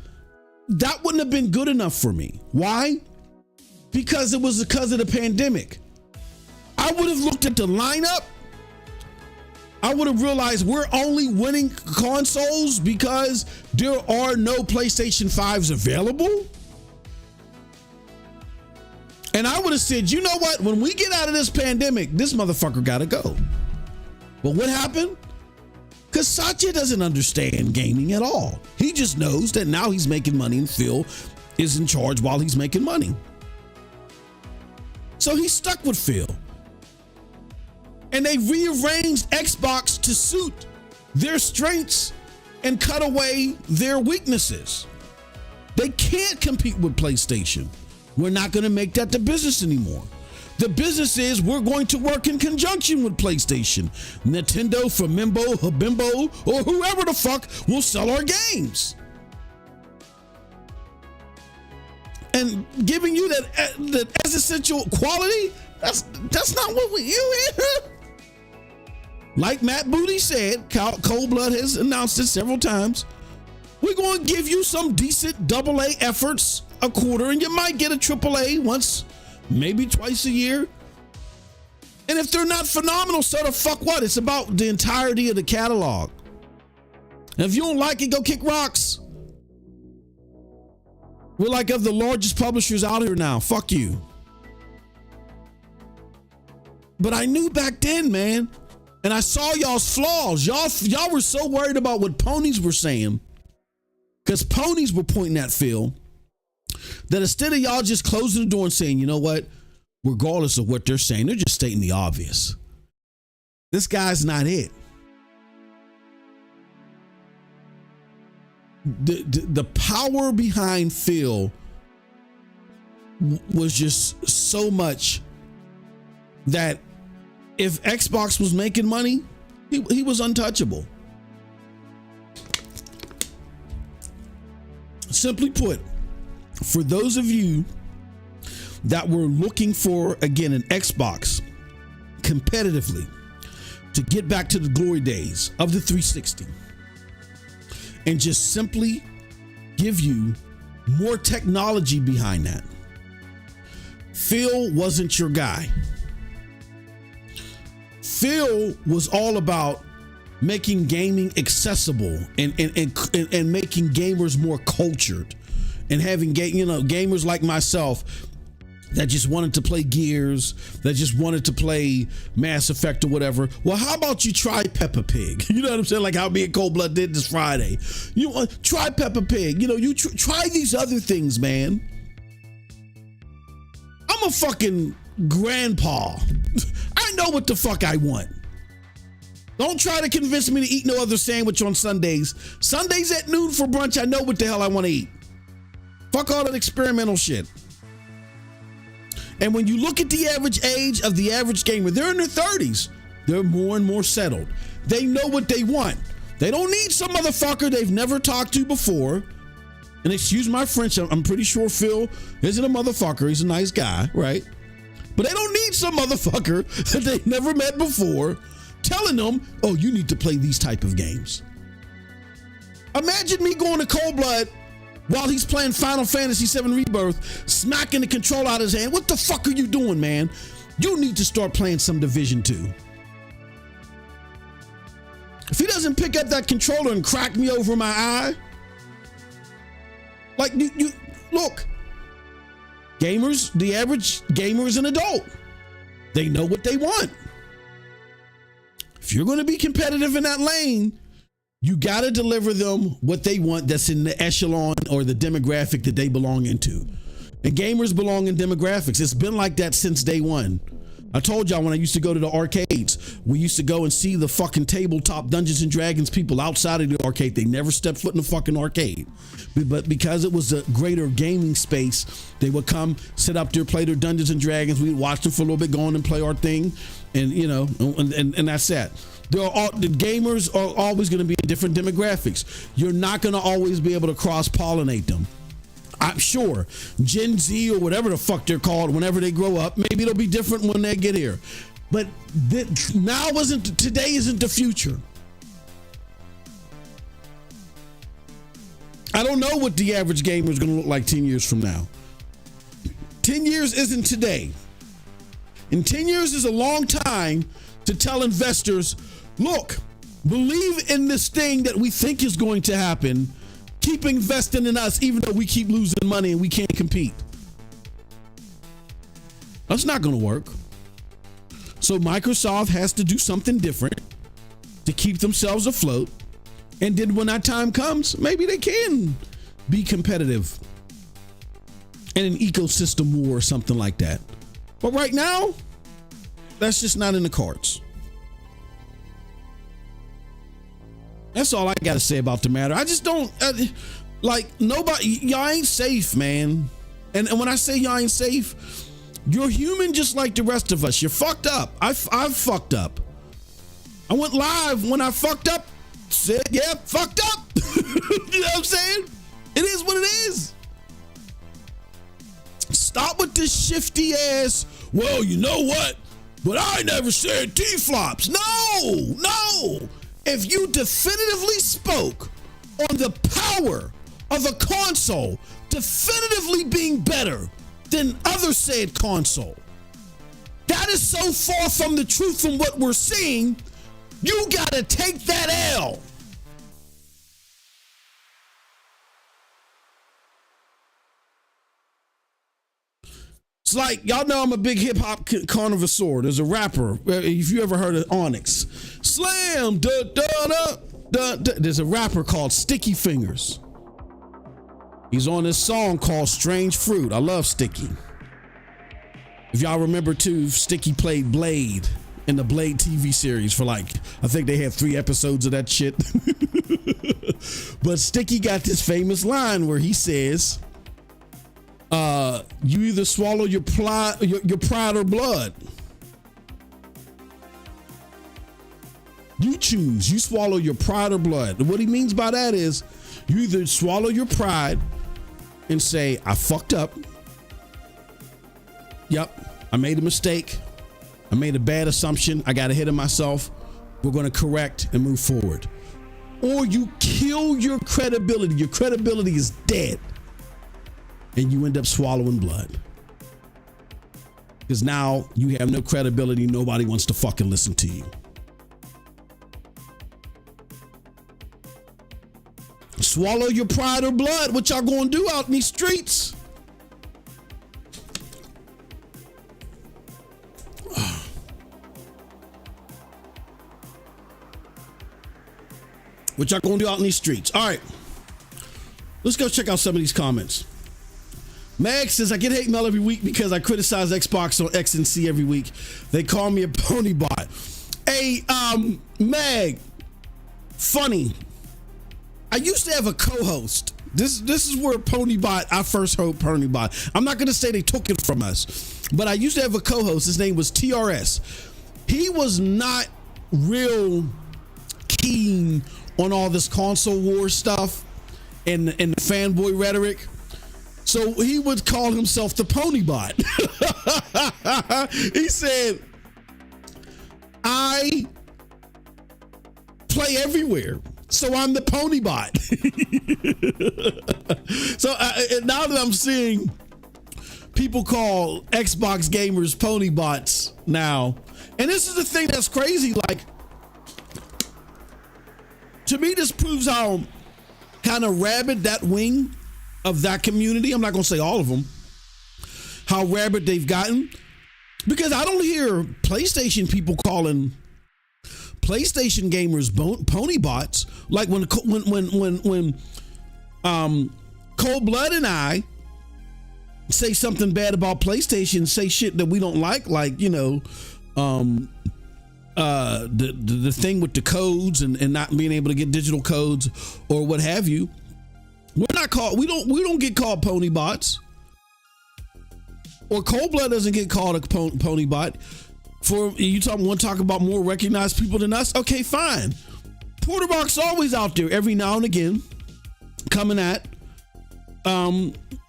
that wouldn't have been good enough for me. Why? Because it was because of the pandemic. I would have looked at the lineup. I would have realized we're only winning consoles because there are no PlayStation 5s available. And I would have said, you know what? When we get out of this pandemic, this motherfucker got to go. But what happened? Because Satya doesn't understand gaming at all. He just knows that now he's making money and Phil is in charge while he's making money. So he's stuck with Phil. And they rearranged Xbox to suit their strengths and cut away their weaknesses. They can't compete with PlayStation. We're not going to make that the business anymore. The business is we're going to work in conjunction with PlayStation, Nintendo, Famimbo, Habimbo, or whoever the fuck will sell our games. And giving you that as essential quality, that's not what we you here. Like Matt Booty said, Cold Blood has announced it several times. We're going to give you some decent AA efforts a quarter, and you might get a AAA once, maybe twice a year. And if they're not phenomenal, so the fuck what? It's about the entirety of the catalog. And if you don't like it, go kick rocks. We're like of the largest publishers out here now. Fuck you. But I knew back then, man, and I saw y'all's flaws. Y'all were so worried about what ponies were saying, because ponies were pointing at Phil, that instead of y'all just closing the door and saying, you know what, regardless of what they're saying, they're just stating the obvious. This guy's not it. The power behind Phil was just so much that if Xbox was making money, he was untouchable. Simply put, for those of you that were looking for, again, an Xbox competitively to get back to the glory days of the 360 and just simply give you more technology behind that, Phil wasn't your guy. Phil was all about making gaming accessible and making gamers more cultured, and having gamers like myself that just wanted to play Gears, that just wanted to play Mass Effect or whatever. Well, how about you try Peppa Pig? You know what I'm saying? Like how me and Cold Blood did this Friday. You try Peppa Pig. You know, you try these other things, man. I'm a fucking grandpa. I know what the fuck I want. Don't try to convince me to eat no other sandwich on Sundays. Sundays at noon for brunch, I know what the hell I want to eat. Fuck all that experimental shit. And when you look at the average age of the average gamer, they're in their 30s. They're more and more settled. They know what they want. They don't need some motherfucker they've never talked to before and excuse my French, I'm pretty sure Phil isn't a motherfucker. He's a nice guy, right? But they don't need some motherfucker that they never met before telling them, oh, you need to play these type of games. Imagine me going to Cold Blood while he's playing Final Fantasy VII Rebirth, smacking the controller out of his hand. What the fuck are you doing, man? You need to start playing some Division 2. If he doesn't pick up that controller and crack me over my eye, like you look, gamers, the average gamer is an adult. They know what they want. If you're going to be competitive in that lane, you got to deliver them what they want that's in the echelon or the demographic that they belong into. And gamers belong in demographics. It's been like that since day one. I told y'all when I used to go to the arcades, we used to go and see the fucking tabletop Dungeons and Dragons people outside of the arcade. They never stepped foot in the fucking arcade. But because it was a greater gaming space, they would come, sit up there, play their Dungeons and Dragons. We'd watch them for a little bit, go on and play our thing. And, you know, and that's that. The gamers are always going to be in different demographics. You're not going to always be able to cross-pollinate them. I'm sure Gen Z or whatever the fuck they're called, whenever they grow up, maybe it'll be different when they get here. But today isn't the future. I don't know what the average gamer is going to look like 10 years from now. 10 years isn't today. And 10 years is a long time to tell investors, look, believe in this thing that we think is going to happen. Keep investing in us, even though we keep losing money and we can't compete. That's not going to work. So Microsoft has to do something different to keep themselves afloat. And then when that time comes, maybe they can be competitive in an ecosystem war or something like that. But right now, that's just not in the cards. That's all I got to say about the matter. I just don't like nobody. Y'all ain't safe, man. And when I say y'all ain't safe, you're human just like the rest of us. You're fucked up. I've fucked up. I went live when I fucked up. Said, yeah, fucked up. You know what I'm saying? It is what it is. Stop with this shifty ass. Well, you know what? But I never said TFLOPS. No. If you definitively spoke on the power of a console definitively being better than other said console, that is so far from the truth from what we're seeing, you gotta take that L. It's like, y'all know I'm a big hip hop connoisseur. There's a rapper, if you ever heard of Onyx, Slam, da da da da da. There's a rapper called Sticky Fingers. He's on this song called Strange Fruit. I love Sticky. If y'all remember too, Sticky played Blade in the Blade TV series for I think they had 3 episodes of that shit. But Sticky got this famous line where he says, you either swallow your pride or blood. You choose. You swallow your pride or blood. And what he means by that is you either swallow your pride and say, I fucked up. Yep, I made a mistake. I made a bad assumption. I got ahead of myself. We're going to correct and move forward. Or you kill your credibility. Your credibility is dead. And you end up swallowing blood. Because now you have no credibility. Nobody wants to fucking listen to you. Swallow your pride or blood. What y'all gonna do out in these streets? What y'all gonna do out in these streets? All right. Let's go check out some of these comments. Mag says, I get hate mail every week because I criticize Xbox on X and C every week. They call me a pony bot. Hey, Mag, funny. I used to have a co-host. This is where I first heard Ponybot. I'm not going to say they took it from us, but I used to have a co-host. His name was TRS. He was not real keen on all this console war stuff. and the fanboy rhetoric. So he would call himself the pony bot. He said, I play everywhere, so I'm the pony bot. So now that I'm seeing people call Xbox gamers pony bots now, and this is the thing that's crazy, like, to me, this proves how kind of rabid that wing of that community, I'm not going to say all of them, how rabid they've gotten, because I don't hear PlayStation people calling PlayStation gamers pony bots. Like when Cold Blood and I say something bad about PlayStation, say shit that we don't like, you know, the thing with the codes and not being able to get digital codes or what have you. We're not called. We don't get called pony bots. Or Cold Blood doesn't get called a pony bot. For you want to talk about more recognized people than us? Okay, fine. Porterbox always out there every now and again, coming at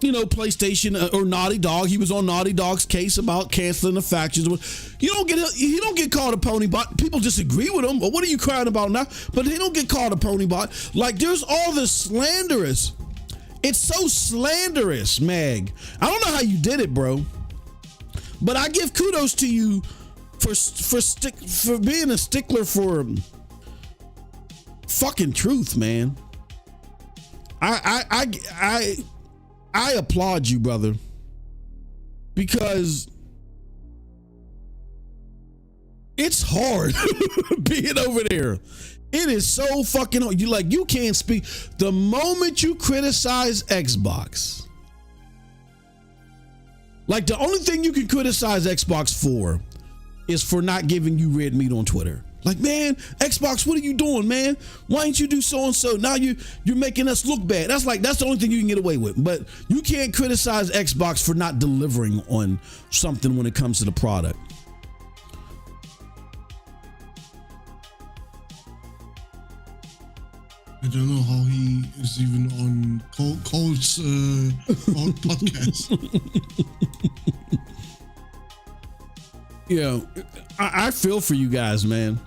you know, PlayStation or Naughty Dog. He was on Naughty Dog's case about canceling the factions. You don't get called a pony bot. People disagree with him. But what are you crying about now? But they don't get called a pony bot. Like, there's all this slanderous. It's so slanderous, Mag. I don't know how you did it, bro. But I give kudos to you for being a stickler for fucking truth, man. I applaud you, brother, because it's hard being over there. It is so fucking hard. You can't speak. The moment you criticize Xbox, like, the only thing you can criticize Xbox for is for not giving you red meat on Twitter. Like, man, Xbox, what are you doing, man? Why didn't you do so and so? Now you're making us look bad. That's the only thing you can get away with. But you can't criticize Xbox for not delivering on something when it comes to the product. I don't know how he is even on Cole's podcast. Yeah, I feel for you guys, man.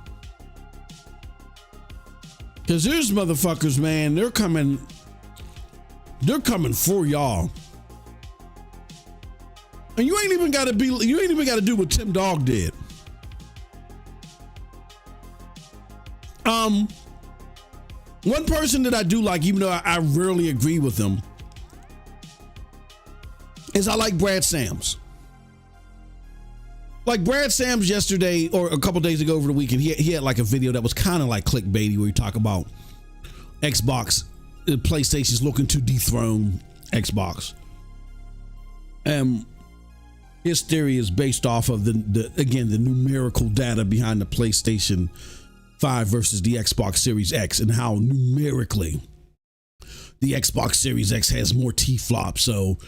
Because there's motherfuckers, man, they're coming for y'all. And you ain't even got to do what Tim Dog did. One person that I do like, even though I rarely agree with them, is I like Brad Sams. Like Brad Sams yesterday or a couple days ago over the weekend, he had like a video that was kind of like clickbaity where he talked about Xbox, PlayStation's looking to dethrone Xbox. His theory is based off of the numerical data behind the PlayStation 5 versus the Xbox Series X, and how numerically the Xbox Series X has more TFLOPS. So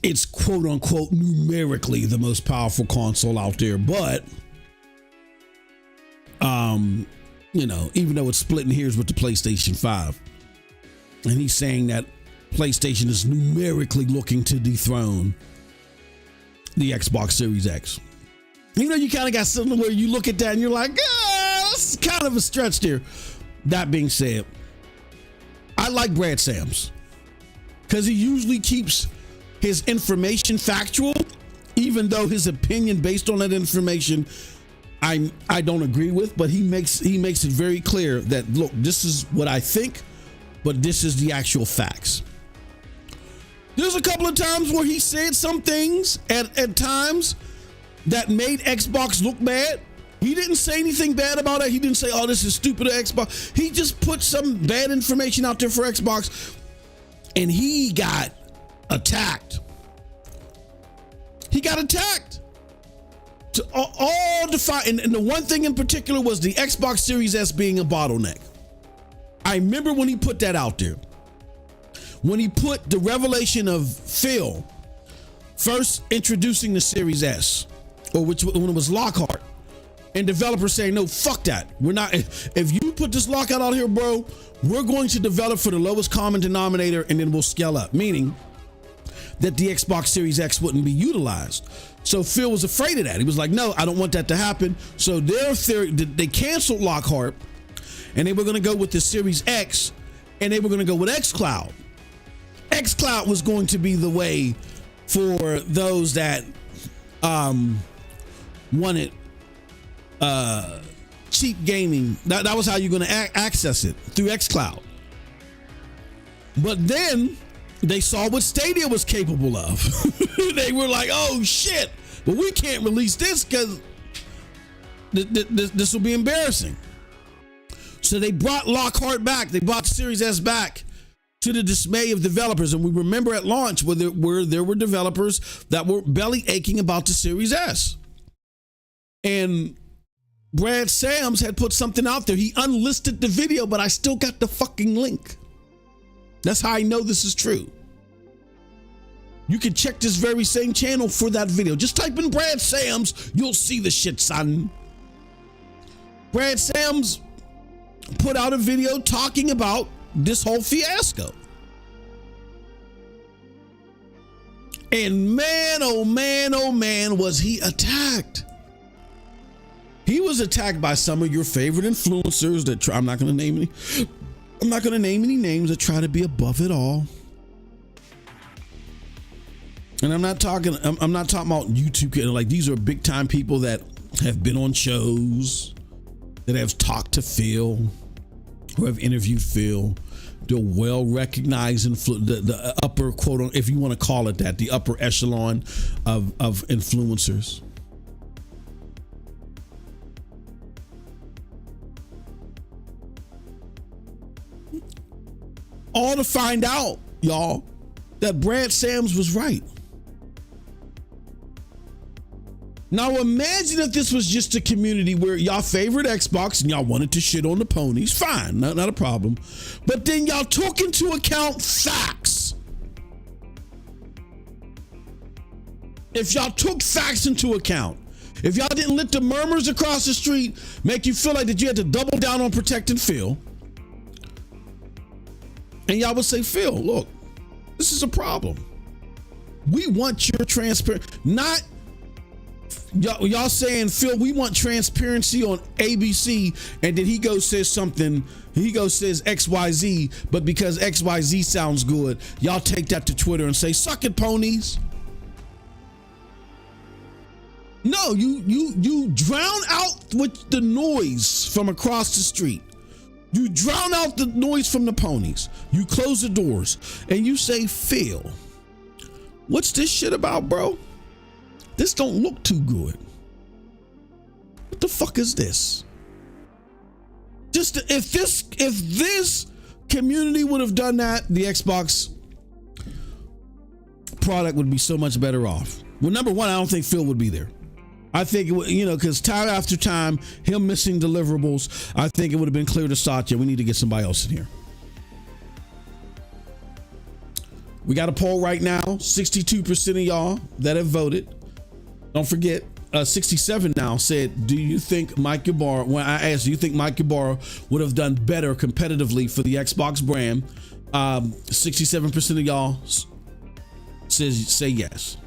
it's quote unquote numerically the most powerful console out there. But, you know, even though it's splitting hairs with the PlayStation 5, and he's saying that PlayStation is numerically looking to dethrone the Xbox Series X. You know, you kind of got something where you look at that and you're like, that's kind of a stretch there. That being said, I like Brad Sams because he usually keeps his information factual, even though his opinion based on that information I don't agree with, but he makes it very clear that, look, this is what I think, but this is the actual facts. There's a couple of times where he said some things at times that made Xbox look bad. He didn't say anything bad about it. He didn't say, oh, this is stupid Xbox. He just put some bad information out there for Xbox, and he got attacked. He got attacked. To all define, and the one thing in particular was the Xbox Series S being a bottleneck. I remember when he put that out there. When he put the revelation of Phil first introducing the Series S, or when it was Lockhart, And developers saying, no, fuck that. We're not, if you put this lockout out here, bro, we're going to develop for the lowest common denominator and then we'll scale up. Meaning that the Xbox Series X wouldn't be utilized. So Phil was afraid of that. He was like, no, I don't want that to happen. So their theory, they canceled Lockhart and they were going to go with the Series X and they were going to go with xCloud. xCloud was going to be the way for those that wanted cheap gaming. That was how you're going to access it, through xCloud. But then they saw what Stadia was capable of. They were like, oh shit, but we can't release this because this will be embarrassing. So they brought Lockhart back. They brought the Series S back, to the dismay of developers. And we remember at launch where there were developers that were belly aching about the Series S. And Brad Sams had put something out there. He unlisted the video, but I still got the fucking link. That's how I know this is true. You can check this very same channel for that video. Just type in Brad Sams, you'll see the shit, son. Brad Sams put out a video talking about this whole fiasco. And man, oh man, oh man, was he attacked. He was attacked by some of your favorite influencers that I'm not going to name any names, that try to be above it all. And I'm not talking about YouTube. Like, these are big time people that have been on shows, that have talked to Phil, who have interviewed Phil. They're well recognized in the upper quote, if you want to call it that, the upper echelon of influencers. All to find out, y'all, that Brad Sams was right. Now imagine if this was just a community where y'all favored Xbox and y'all wanted to shit on the ponies. Fine, not a problem. But then y'all took into account facts. If y'all took facts into account, if y'all didn't let the murmurs across the street make you feel like that you had to double down on protecting Phil, and y'all would say, Phil, look, this is a problem. We want your transparent, not y'all saying, Phil, we want transparency on ABC, and then he goes says something, he goes says XYZ, but because XYZ sounds good, y'all take that to Twitter and say, suck it, ponies. No, you drown out with the noise from across the street. You drown out the noise from the ponies. You close the doors and you say, Phil, what's this shit about, bro? This don't look too good. What the fuck is this? Just if this community would have done that, the Xbox product would be so much better off. Well, number one, I don't think Phil would be there. I think it would, because time after time, him missing deliverables, I think it would have been clear to Satya, we need to get somebody else in here. We got a poll right now, 62% of y'all that have voted. Don't forget, 67 now said, do you think Mike Ybarra, when I asked, do you think Mike Ybarra would have done better competitively for the Xbox brand? 67% of y'all say yes.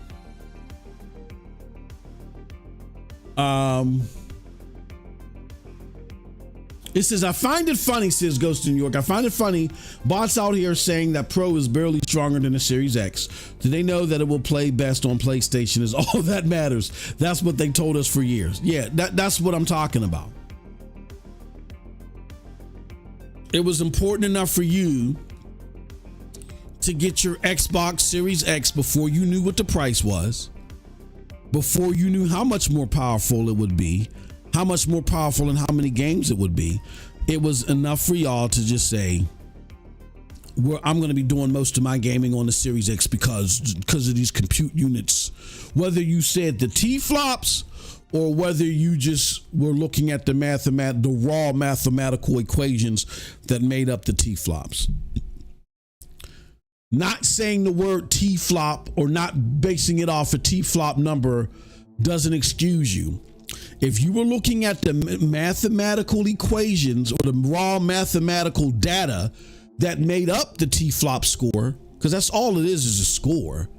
It says, I find it funny, says Ghost in New York. I find it funny, bots out here saying that Pro is barely stronger than the Series X. Do they know that it will play best on PlayStation is all that matters? That's what they told us for years. Yeah, that's what I'm talking about. It was important enough for you to get your Xbox Series X before you knew what the price was, before you knew how much more powerful it would be, how much more powerful and how many games it would be. It was enough for y'all to just say, I'm going to be doing most of my gaming on the Series X because of these compute units. Whether you said the TFLOPS or whether you just were looking at the raw mathematical equations that made up the TFLOPS. Not saying the word TFLOP or not basing it off a TFLOP number doesn't excuse you. If you were looking at the mathematical equations or the raw mathematical data that made up the TFLOPS score, because that's all it is a score,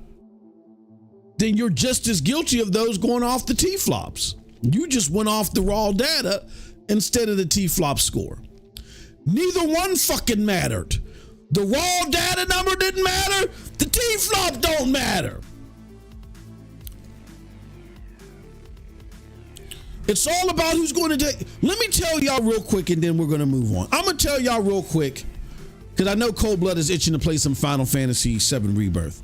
then you're just as guilty of those going off the TFLOPS. You just went off the raw data instead of the TFLOPS score. Neither one fucking mattered. The raw data number didn't matter. The TFLOP don't matter. It's all about who's going to take. Let me tell y'all real quick, and then we're going to move on. I'm going to tell y'all real quick, because I know Cold Blood is itching to play some Final Fantasy VII Rebirth.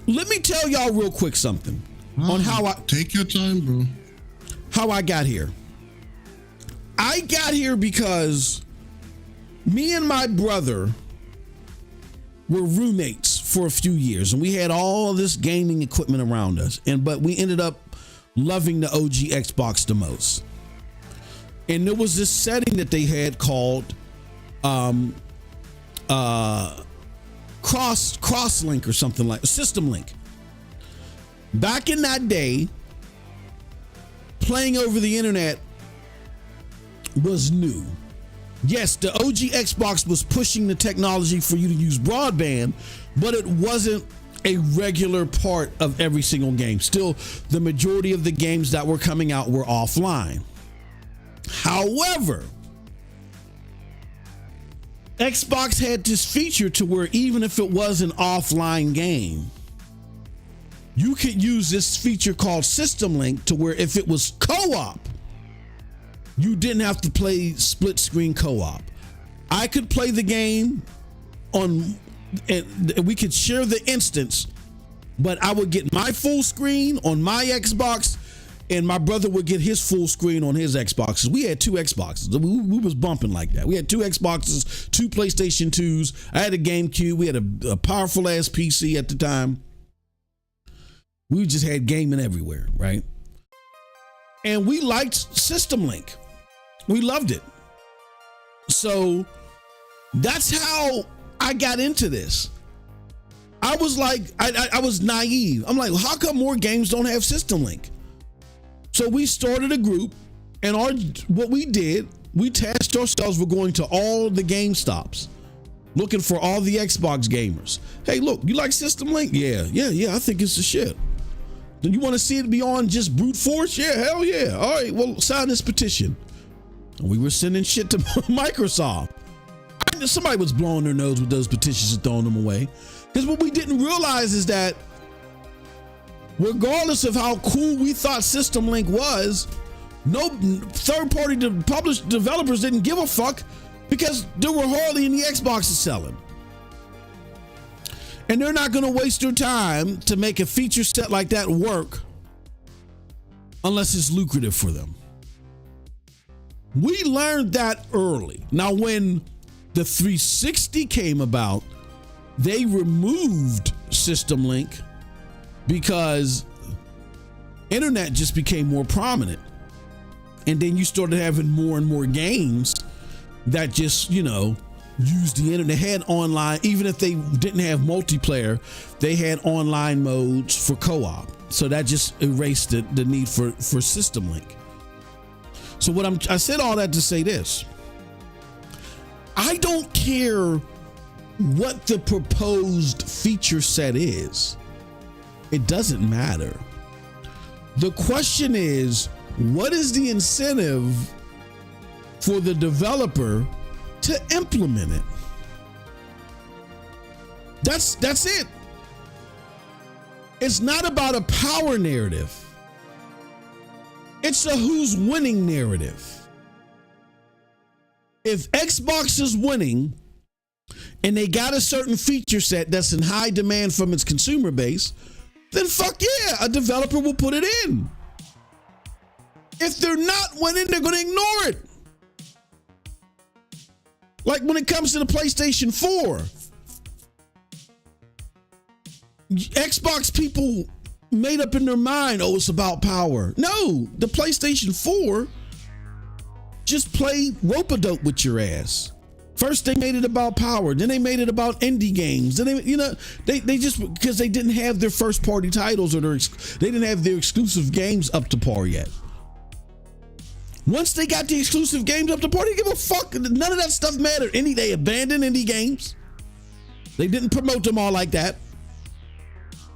Let me tell y'all real quick something on how I take your time, bro. How I got here. I got here because me and my brother were roommates for a few years, and we had all this gaming equipment around us, but we ended up loving the OG Xbox the most. And there was this setting that they had called cross link or something like system link. Back in that day, playing over the internet was new. Yes, the OG Xbox was pushing the technology for you to use broadband, but it wasn't a regular part of every single game. Still, the majority of the games that were coming out were offline. However, Xbox had this feature to where even if it was an offline game, you could use this feature called System Link to where if it was co-op, you didn't have to play split screen co-op. I could play the game on, and we could share the instance, but I would get my full screen on my Xbox and my brother would get his full screen on his Xboxes. We had two Xboxes. We was bumping like that. We had two Xboxes, two PlayStation 2s. I had a GameCube. We had a powerful ass PC at the time. We just had gaming everywhere, right? And we liked System Link. We loved it. So that's how I got into this. I was like, I was naive. I'm like, well, how come more games don't have System Link? So we started a group, and what we did, we tasked ourselves with going to all the GameStops, looking for all the Xbox gamers. Hey, look, you like System Link? Yeah, I think it's the shit. Do you want to see it beyond just brute force? Yeah, hell yeah. All right, well, sign this petition. And we were sending shit to Microsoft. Somebody was blowing their nose with those petitions and throwing them away. Because what we didn't realize is that regardless of how cool we thought System Link was, no third-party published developers didn't give a fuck because there were hardly any Xboxes selling. And they're not going to waste their time to make a feature set like that work unless it's lucrative for them. We learned that early. Now, when the 360 came about, they removed System Link because internet just became more prominent. And then you started having more and more games that just, used the internet, had online, even if they didn't have multiplayer, they had online modes for co-op. So that just erased the need for System Link. So I said all that to say this. I don't care what the proposed feature set is. It doesn't matter. The question is, what is the incentive for the developer to implement it? That's it. It's not about a power narrative. It's a who's winning narrative. If Xbox is winning and they got a certain feature set that's in high demand from its consumer base, then fuck yeah, a developer will put it in. If they're not winning, they're going to ignore it. Like when it comes to the PlayStation 4, Xbox people made up in their mind, oh, it's about power. No, the PlayStation 4 just play rope-a-dope with your ass. First they made it about power, then they made it about indie games. Then they just, because they didn't have their first party titles or they didn't have their exclusive games up to par yet. Once they got the exclusive games up, the party didn't give a fuck. None of that stuff mattered. They abandoned indie games. They didn't promote them all like that.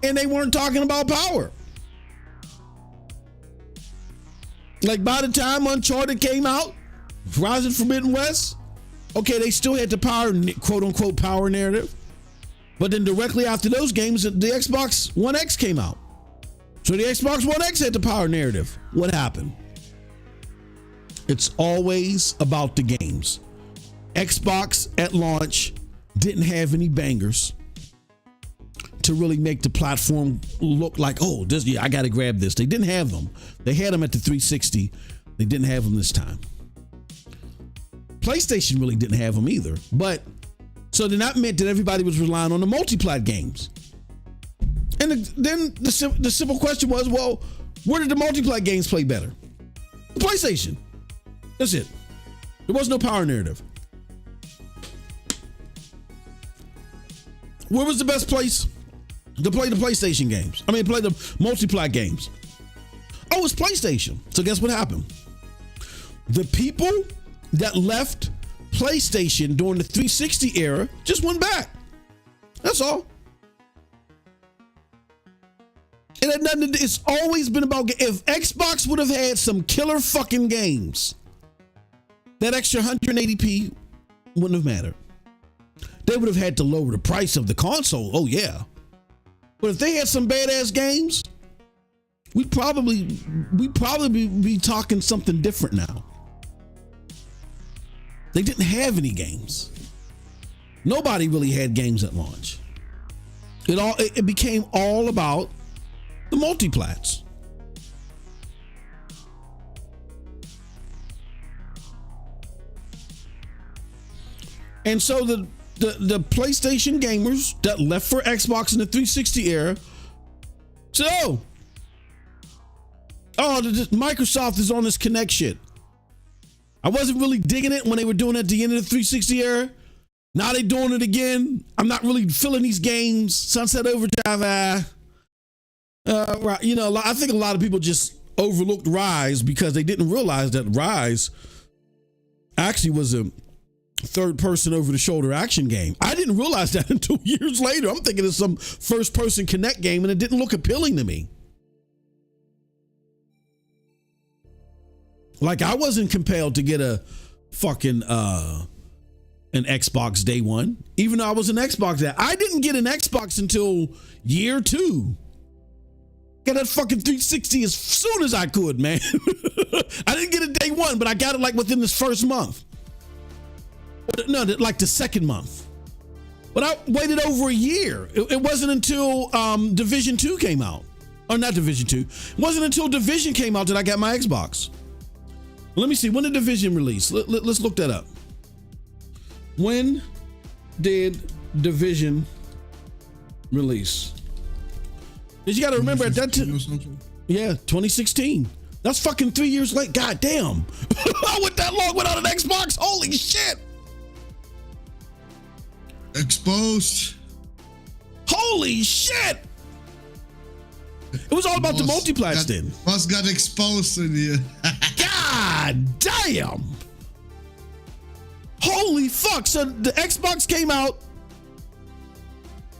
And they weren't talking about power. Like by the time Uncharted came out, Horizon Forbidden West, okay, they still had the power, quote unquote, power narrative. But then directly after those games, the Xbox One X came out. So the Xbox One X had the power narrative. What happened? It's always about the games. Xbox at launch didn't have any bangers to really make the platform look like, oh, this, yeah, I got to grab this. They didn't have them. They had them at the 360. They didn't have them this time. PlayStation really didn't have them either. But so then that meant that everybody was relying on the multi-plat games. And then the simple question was, well, where did the multi-plat games play better? The PlayStation. That's it. There was no power narrative. Where was the best place to play the PlayStation games? I mean, play the multi-plat games. Oh, it's PlayStation. So guess what happened? The people that left PlayStation during the 360 era just went back. That's all. It had nothing to do, it's always been about, if Xbox would have had some killer fucking games, that extra 180p wouldn't have mattered. They would have had to lower the price of the console. Oh yeah. But if they had some badass games, we'd probably be talking something different now. They didn't have any games. Nobody really had games at launch. It became all about the multiplats. And so the PlayStation gamers that left for Xbox in the 360 era said, oh, Microsoft is on this Kinect shit. I wasn't really digging it when they were doing it at the end of the 360 era. Now they doing it again. I'm not really feeling these games. Sunset Overdrive, right? You know, I think a lot of people just overlooked Rise because they didn't realize that Rise actually was a third-person over-the-shoulder action game. I didn't realize that until years later. I'm thinking it's some first-person Kinect game, and it didn't look appealing to me. Like, I wasn't compelled to get a fucking an Xbox day one, even though I was an Xbox guy. I didn't get an Xbox until year 2. Got that fucking 360 as soon as I could, man. I didn't get it day one, but I got it like within this first month. No, like the second month. But I waited over a year. It wasn't until Division 2 came out. Or not Division 2. It wasn't until Division came out that I got my Xbox. Let me see. When did Division release? Let's look that up. When did Division release? Because you got to remember at that time. Yeah, 2016. That's fucking 3 years late. God damn. I went that long without an Xbox. Holy shit. Exposed. Holy shit. It was all about the multiplats then. Boss got exposed in here. God damn. Holy fuck. So the Xbox came out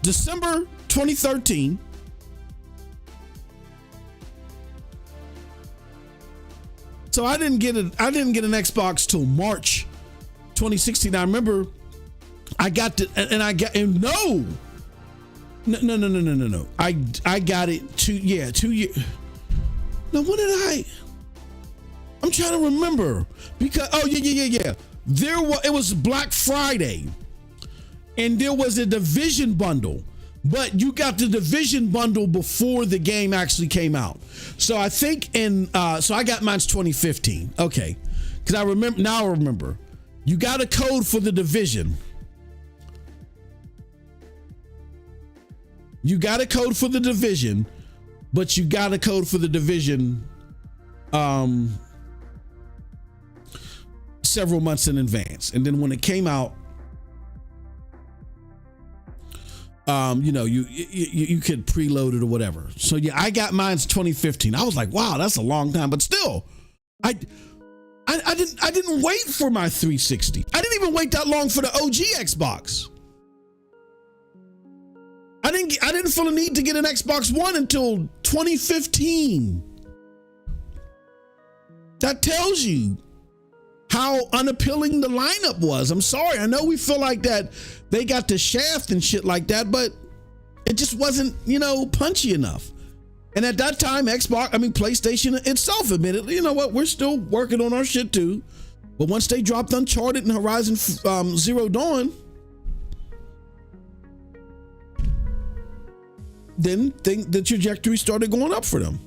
December 2013. So I didn't get an Xbox till March 2016. I remember I got no. I got it 2 years. Now when did I'm trying to remember because yeah. It was Black Friday and there was a Division bundle, but you got the Division bundle before the game actually came out. So I think so I got mine's 2015. Okay. Cause I remember you got a code for the Division. You got a code for the Division, but you got a code for the Division several months in advance. And then when it came out, you could preload it or whatever. So yeah, I got mine's 2015. I was like, wow, that's a long time, but still, I didn't wait for my 360. I didn't even wait that long for the OG Xbox. I didn't feel the need to get an Xbox One until 2015. That tells you how unappealing the lineup was. I'm sorry. I know we feel like that they got the shaft and shit like that, but it just wasn't, punchy enough. And at that time, PlayStation itself admitted, you know what, we're still working on our shit too. But once they dropped Uncharted and Horizon Zero Dawn, then the trajectory started going up for them.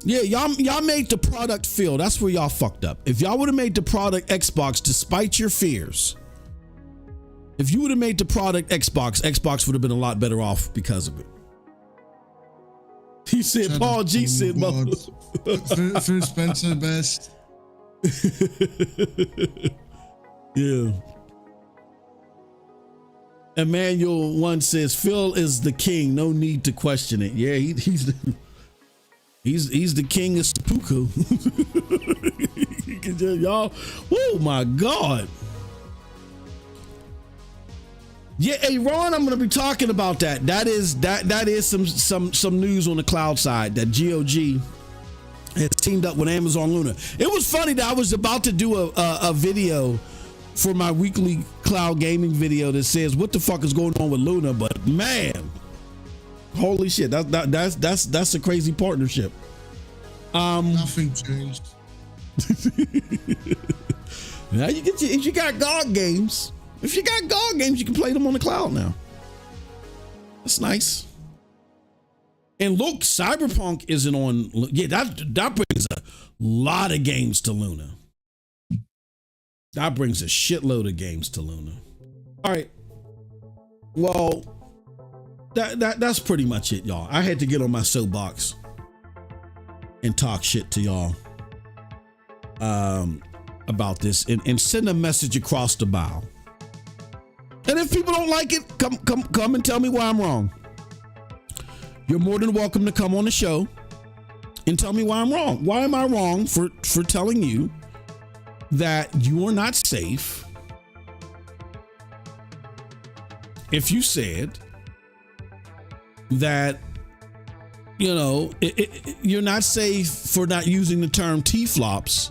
Yeah, y'all made the product feel. That's where y'all fucked up. If y'all would have made the product Xbox despite your fears, if you would have made the product Xbox would have been a lot better off because of it. He said, Shut Paul up, G said, Phil Spencer best. Yeah. Emmanuel 1 says, Phil is the king. No need to question it. Yeah, he's the king of seppuku. Y'all, oh my God. Yeah, hey Ron, I'm gonna be talking about that. That is some news on the cloud side that GOG has teamed up with Amazon Luna. It was funny that I was about to do a video for my weekly cloud gaming video that says what the fuck is going on with Luna, but man, holy shit, that's a crazy partnership. Nothing changed. Now if you got GOG games. If you got GOG games, you can play them on the cloud now. That's nice. And look, Cyberpunk isn't on. Yeah, that brings a lot of games to Luna. That brings a shitload of games to Luna. All right. Well, that's pretty much it, y'all. I had to get on my soapbox and talk shit to y'all about this and send a message across the bow. And if people don't like it, come and tell me why I'm wrong. You're more than welcome to come on the show and tell me why I'm wrong. Why am I wrong for telling you that you are not safe if you said that, you're not safe for not using the term TFLOPS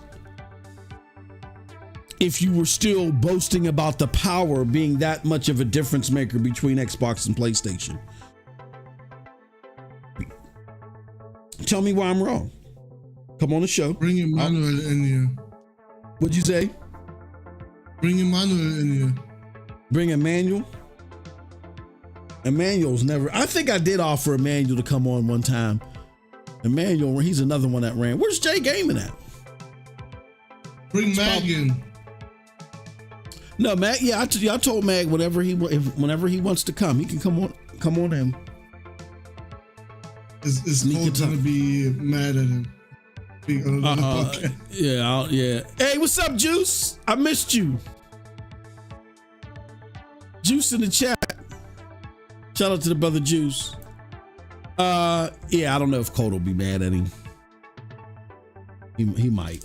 if you were still boasting about the power being that much of a difference maker between Xbox and PlayStation? Tell me why I'm wrong. Come on the show. Bring Emmanuel in here. What'd you say? Bring Emmanuel in here. Bring Emmanuel? Emmanuel's never. I think I did offer Emmanuel to come on one time. Emmanuel, he's another one that ran. Where's Jay Gaming at? Bring Mag in. No, Mag. Yeah, I told Mag whenever he wants to come, he can come on in. Is Cole gonna be mad at him? Yeah, yeah. Hey, what's up, Juice? I missed you. Juice in the chat. Shout out to the brother Juice. Yeah, I don't know if Cole will be mad at him. He might.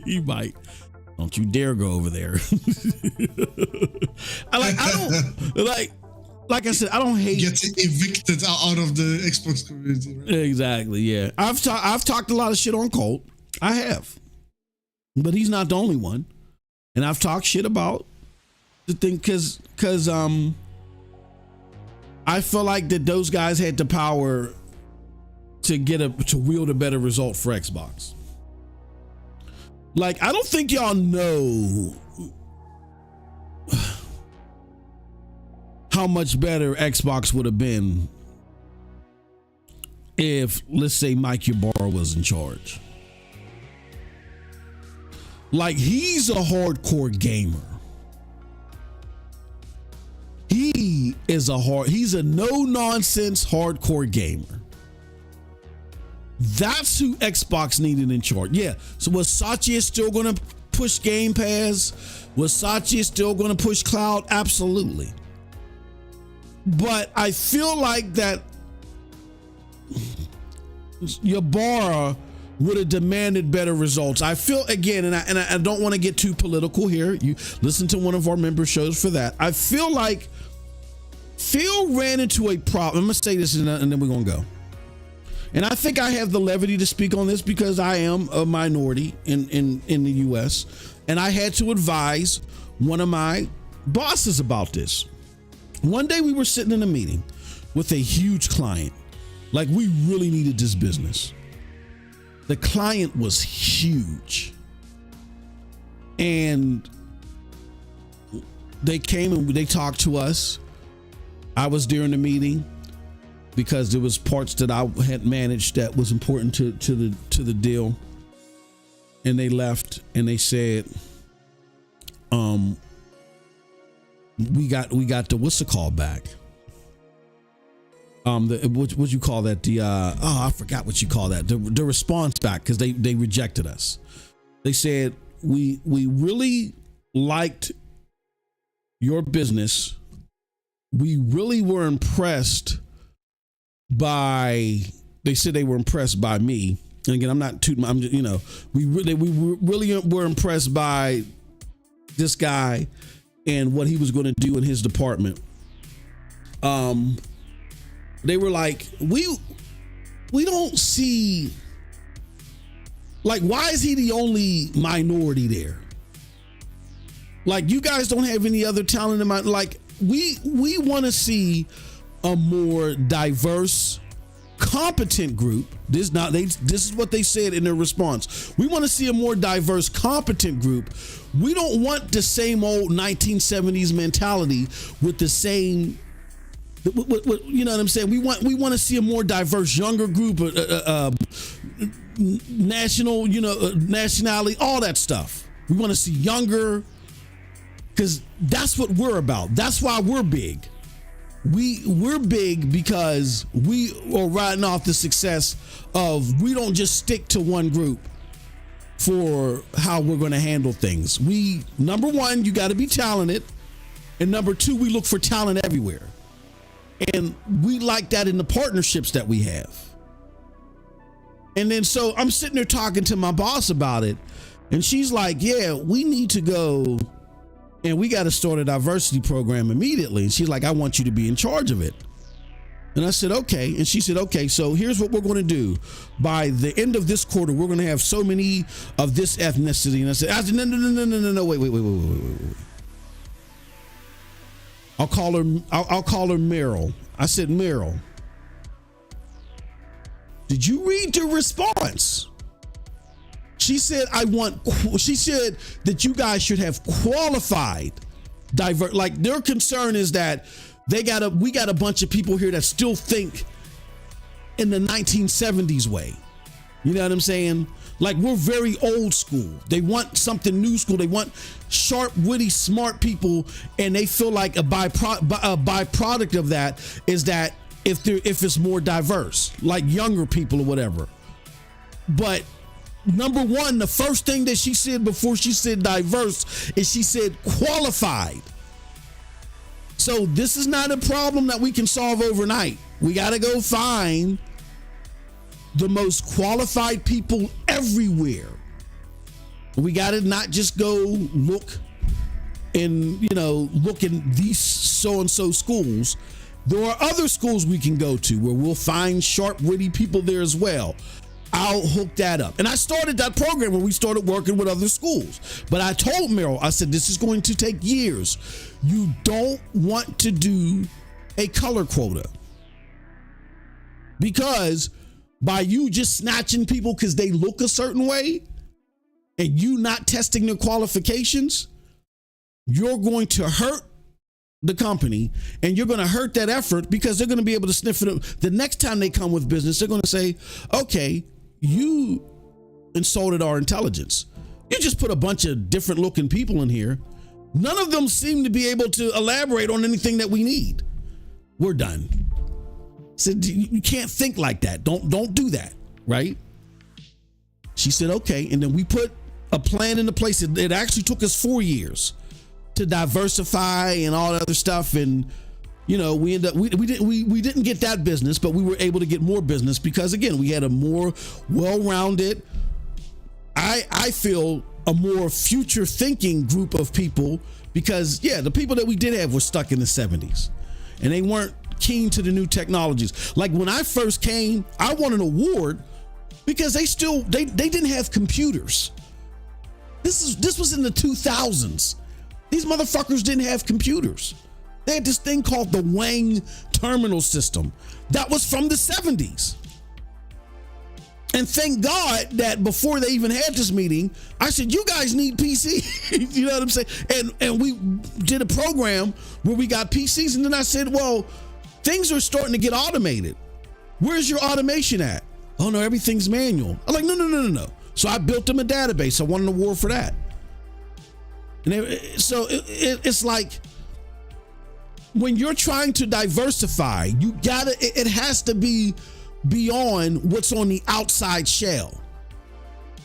He might. Don't you dare go over there. Like I said, I don't hate. Gets evicted out of the Xbox community. Right? Exactly. Yeah, I've talked a lot of shit on Colt. I have, but he's not the only one. And I've talked shit about the thing because I feel like that those guys had the power to wield a better result for Xbox. Like, I don't think y'all know how much better Xbox would have been if, let's say, Mike Ybarra was in charge. Like, he's a hardcore gamer. He's a no-nonsense hardcore gamer. That's who Xbox needed in charge. Yeah. So was Satya still going to push Game Pass? Was Satya still going to push cloud? Absolutely. But I feel like that your bar would have demanded better results. I feel, again, and I don't want to get too political here. You listen to one of our member shows for that. I feel like Phil ran into a problem. I'm going to say this and then we're going to go. And I think I have the levity to speak on this because I am a minority in the U.S. And I had to advise one of my bosses about this. One day we were sitting in a meeting with a huge client. Like, we really needed this business. The client was huge. And they came and they talked to us. I was during the meeting because there was parts that I had managed that was important to the deal. And they left and they said, we got the what's the call back? What you call that? I forgot what you call that. The response back, because they rejected us. They said, we really liked your business. We really were impressed by. They said they were impressed by me. And again, I'm not tooting. I'm just, we really were impressed by this guy and what he was going to do in his department. They were like, we don't see, like, why is he the only minority there? Like, you guys don't have any other talent in mind. Like, we want to see a more diverse, competent group. This is what they said in their response. We want to see a more diverse, competent group. We don't want the same old 1970s mentality with the same. You know what I'm saying? We want to see a more diverse, younger group, national, nationality, all that stuff. We want to see younger, because that's what we're about. That's why we're big. We're big because we are riding off the success of, we don't just stick to one group for how we're going to handle things. Number one, you got to be talented, and number two, we look for talent everywhere. And we like that in the partnerships that we have. And then so I'm sitting there talking to my boss about it, and she's like, yeah, we need to go and we got to start a diversity program immediately. And she's like, I want you to be in charge of it. And I said, okay. And she said, okay, so here's what we're going to do. By the end of this quarter, we're going to have so many of this ethnicity. And I said, no, wait. I'll call her Meryl. I said, Meryl, did you read the response? She said, she said that you guys should have qualified like, their concern is that we got a bunch of people here that still think in the 1970s way. You know what I'm saying? Like, we're very old school. They want something new school. They want sharp, witty, smart people, and they feel like a byproduct of that is that if it's more diverse, like younger people or whatever. But number one, the first thing that she said before she said diverse is she said qualified. So this is not a problem that we can solve overnight. We got to go find the most qualified people everywhere. We got to not just go look in these so-and-so schools. There are other schools we can go to where we'll find sharp, witty people there as well. I'll hook that up. And I started that program when we started working with other schools. But I told Meryl, I said, this is going to take years. You don't want to do a color quota, because by you just snatching people because they look a certain way and you not testing their qualifications, you're going to hurt the company, and you're going to hurt that effort, because they're going to be able to sniff it up. The next time they come with business, they're going to say, okay, you insulted our intelligence. You just put a bunch of different looking people in here. None of them seem to be able to elaborate on anything that we need. We're done. So you can't think like that. Don't do that, right? She said, okay. And then we put a plan into place. It actually took us 4 years to diversify and all that other stuff. And you know, we didn't get that business, but we were able to get more business because, again, we had a more well-rounded, I feel, a more future thinking group of people, because the people that we did have were stuck in the 70s and they weren't keen to the new technologies. Like when I first came, I won an award because they didn't have computers. This was in the 2000s. These motherfuckers didn't have computers. They had this thing called the Wang terminal system that was from the 70s. And thank God that before they even had this meeting, I said, you guys need PC. You know what I'm saying? And we did a program where we got PCs. And then I said, well, things are starting to get automated. Where's your automation at? Oh no, everything's manual. I'm like, no. So I built them a database. I won an award for that. And it's like, when you're trying to diversify, it has to be beyond what's on the outside shell.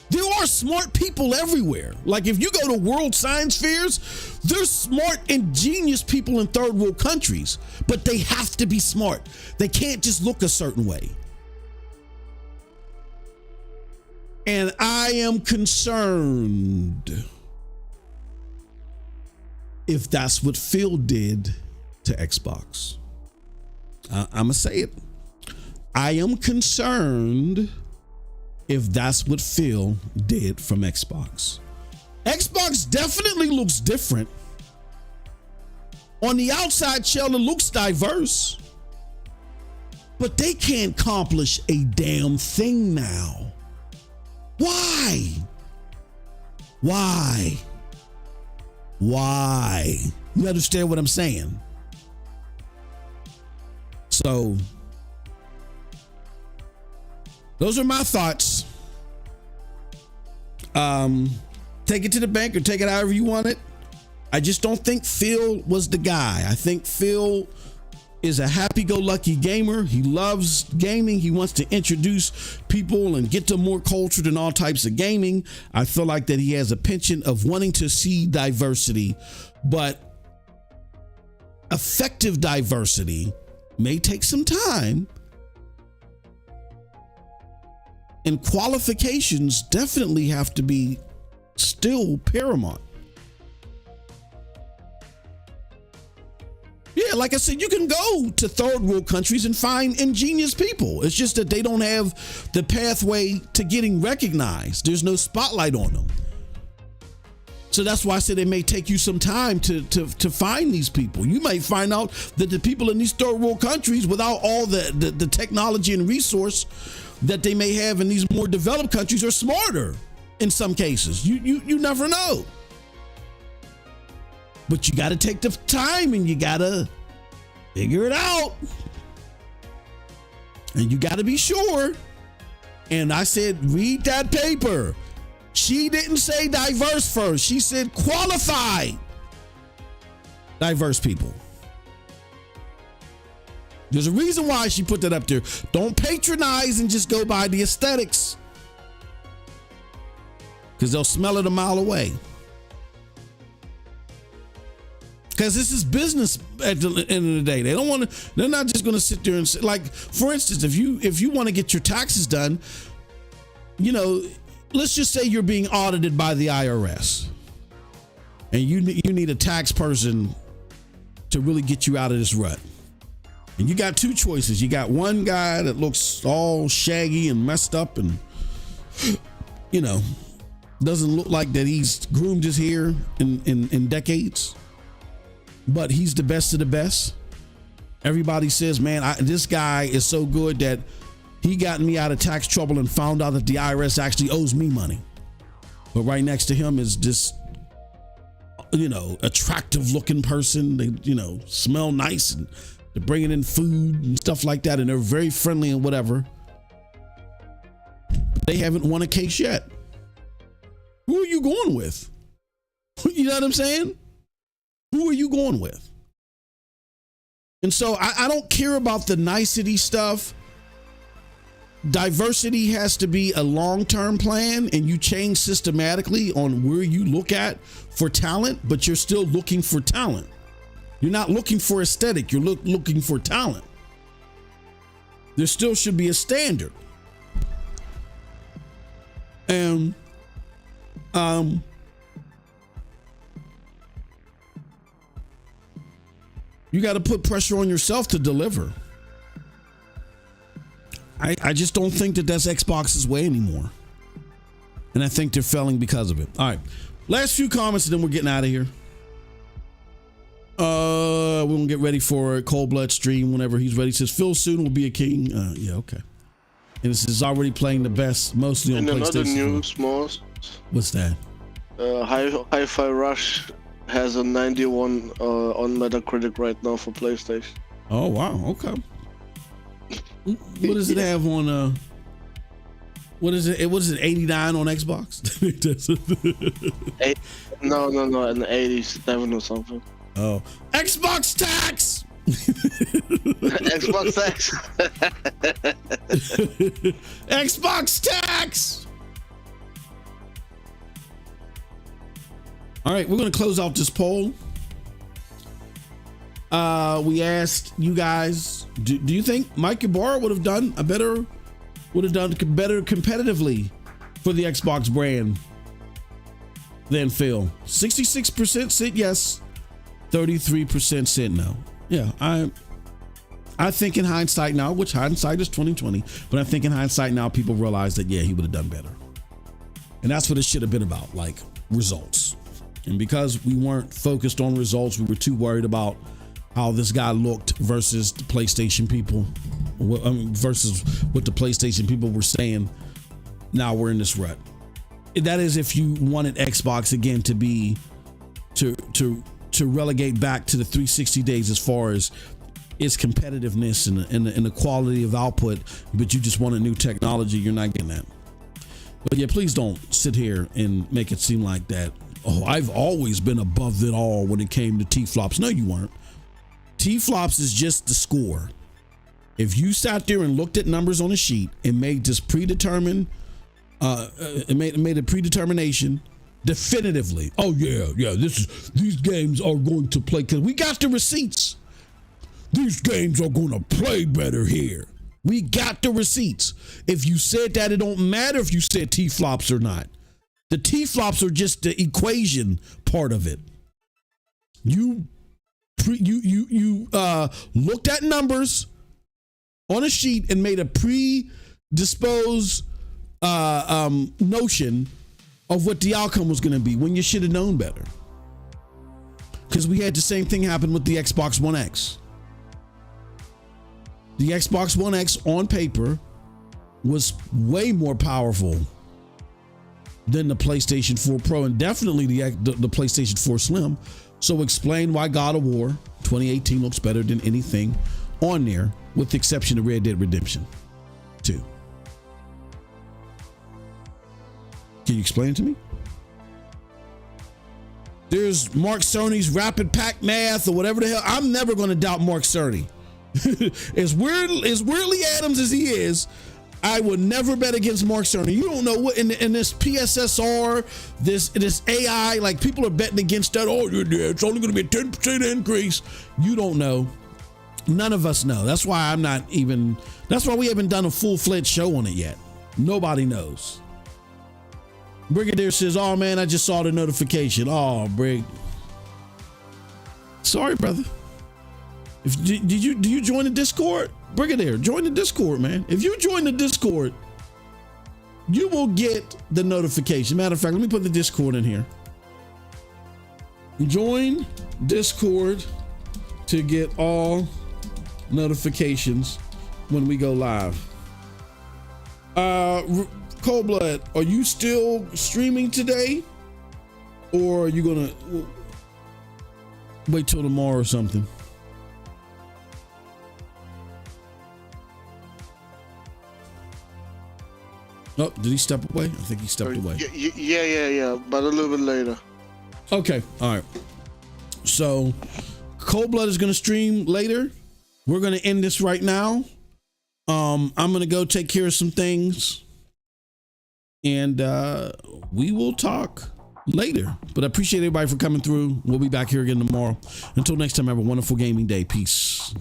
There are smart people everywhere. Like if you go to world science fairs, there's smart and genius people in third world countries, but they have to be smart. They can't just look a certain way. And I am concerned if that's what Phil did to Xbox. I'm gonna say it. I am concerned if that's what Phil did from Xbox. Xbox definitely looks different. On the outside shell, it looks diverse, but they can't accomplish a damn thing now. Why? You understand what I'm saying? So those are my thoughts. Take it to the bank or take it however you want it. I just don't think Phil was the guy. I think Phil is a happy-go-lucky gamer. He loves gaming. He wants to introduce people and get them more cultured in all types of gaming. I feel like that he has a penchant of wanting to see diversity, but effective diversity may take some time, and qualifications definitely have to be still paramount. Yeah, like I said, you can go to third world countries and find ingenious people. It's just that they don't have the pathway to getting recognized. There's no spotlight on them. So that's why I said it may take you some time to find these people. You might find out that the people in these third world countries, without all the technology and resource that they may have in these more developed countries, are smarter in some cases. You never know. But you got to take the time and you got to figure it out. And you got to be sure. And I said, read that paper. She didn't say diverse first. She said qualified diverse people. There's a reason why she put that up there. Don't patronize and just go by the aesthetics, because they'll smell it a mile away. Because this is business at the end of the day. They don't want to. They're not just going to sit there and say, like, for instance, if you want to get your taxes done, you know, let's just say you're being audited by the IRS, and you need a tax person to really get you out of this rut. And you got two choices. You got one guy that looks all shaggy and messed up, and you know, doesn't look like that he's groomed his hair in decades, but he's the best of the best. Everybody says, man, this guy is so good that he got me out of tax trouble and found out that the IRS actually owes me money. But right next to him is this, you know, attractive looking person. They, you know, smell nice and they're bringing in food and stuff like that. And they're very friendly and whatever. But they haven't won a case yet. Who are you going with? You know what I'm saying? Who are you going with? And so I don't care about the nicety stuff. Diversity has to be a long-term plan, and you change systematically on where you look at for talent, but you're still looking for talent. You're not looking for aesthetic. You're looking for talent. There still should be a standard. And you got to put pressure on yourself to deliver. I just don't think that that's Xbox's way anymore. And I think they're failing because of it. All right. Last few comments and then we're getting out of here. We're going to get ready for Cold Blood stream whenever he's ready. He says, Phil soon will be a king. Yeah, okay. And this is already playing the best, mostly on PlayStation. Another news, Moss. What's that? Hi-Fi Rush has a 91 on Metacritic right now for PlayStation. Oh, wow. Okay. What does it have on what is it? What is it? 89 on Xbox? No, an 87 or something. Oh, Xbox tax. Xbox tax. Xbox tax. All right, we're going to close out this poll. We asked you guys, do you think Mike Ybarra would have done better competitively for the Xbox brand than Phil? 66% said yes, 33% said no. Yeah, I think in hindsight now, which hindsight is 2020, but I think in hindsight now people realize that yeah, he would have done better. And that's what it should have been about, like results. And because we weren't focused on results, we were too worried about how this guy looked versus the PlayStation people, versus what the PlayStation people were saying. Now we're in this rut. That is, if you wanted Xbox again to be to relegate back to the 360 days as far as its competitiveness and the quality of output, but you just want a new technology, you're not getting that. But yeah, please don't sit here and make it seem like that. Oh, I've always been above it all when it came to TFLOPS. No, you weren't. TFLOPS is just the score. If you sat there and looked at numbers on a sheet and made this predetermined, made a predetermination definitively. Oh yeah, these games are going to play because we got the receipts. These games are going to play better here. We got the receipts. If you said that, it don't matter if you said TFLOPS or not. The TFLOPS are just the equation part of it. You looked at numbers on a sheet and made a predisposed notion of what the outcome was going to be when you should have known better. Because we had the same thing happen with the Xbox One X. The Xbox One X on paper was way more powerful than the PlayStation 4 Pro and definitely the PlayStation 4 Slim. So explain why God of War 2018 looks better than anything on there, with the exception of Red Dead Redemption 2. Can you explain it to me? There's Mark Cerny's rapid pack math or whatever the hell. I'm never going to doubt Mark Cerny. As weirdly Adams as he is, I would never bet against Mark Cerny. You don't know what in this PSSR, this AI, like people are betting against that. Oh, yeah, it's only going to be a 10% increase. You don't know. None of us know. That's why that's why we haven't done a full-fledged show on it yet. Nobody knows. Brigadier says, oh man, I just saw the notification. Oh, Brig. Sorry, brother. Do you join the Discord? Brigadier, join the Discord, man. If you join the Discord, you will get the notification. Matter of fact, let me put the Discord in here. Join Discord to get all notifications when we go live. Cold Blood, are you still streaming today? Or are you gonna wait till tomorrow or something? Oh, did he step away? I think he stepped away. Yeah, but a little bit later. Okay, all right. So, Cold Blood is going to stream later. We're going to end this right now. I'm going to go take care of some things. And we will talk later. But I appreciate everybody for coming through. We'll be back here again tomorrow. Until next time, have a wonderful gaming day. Peace.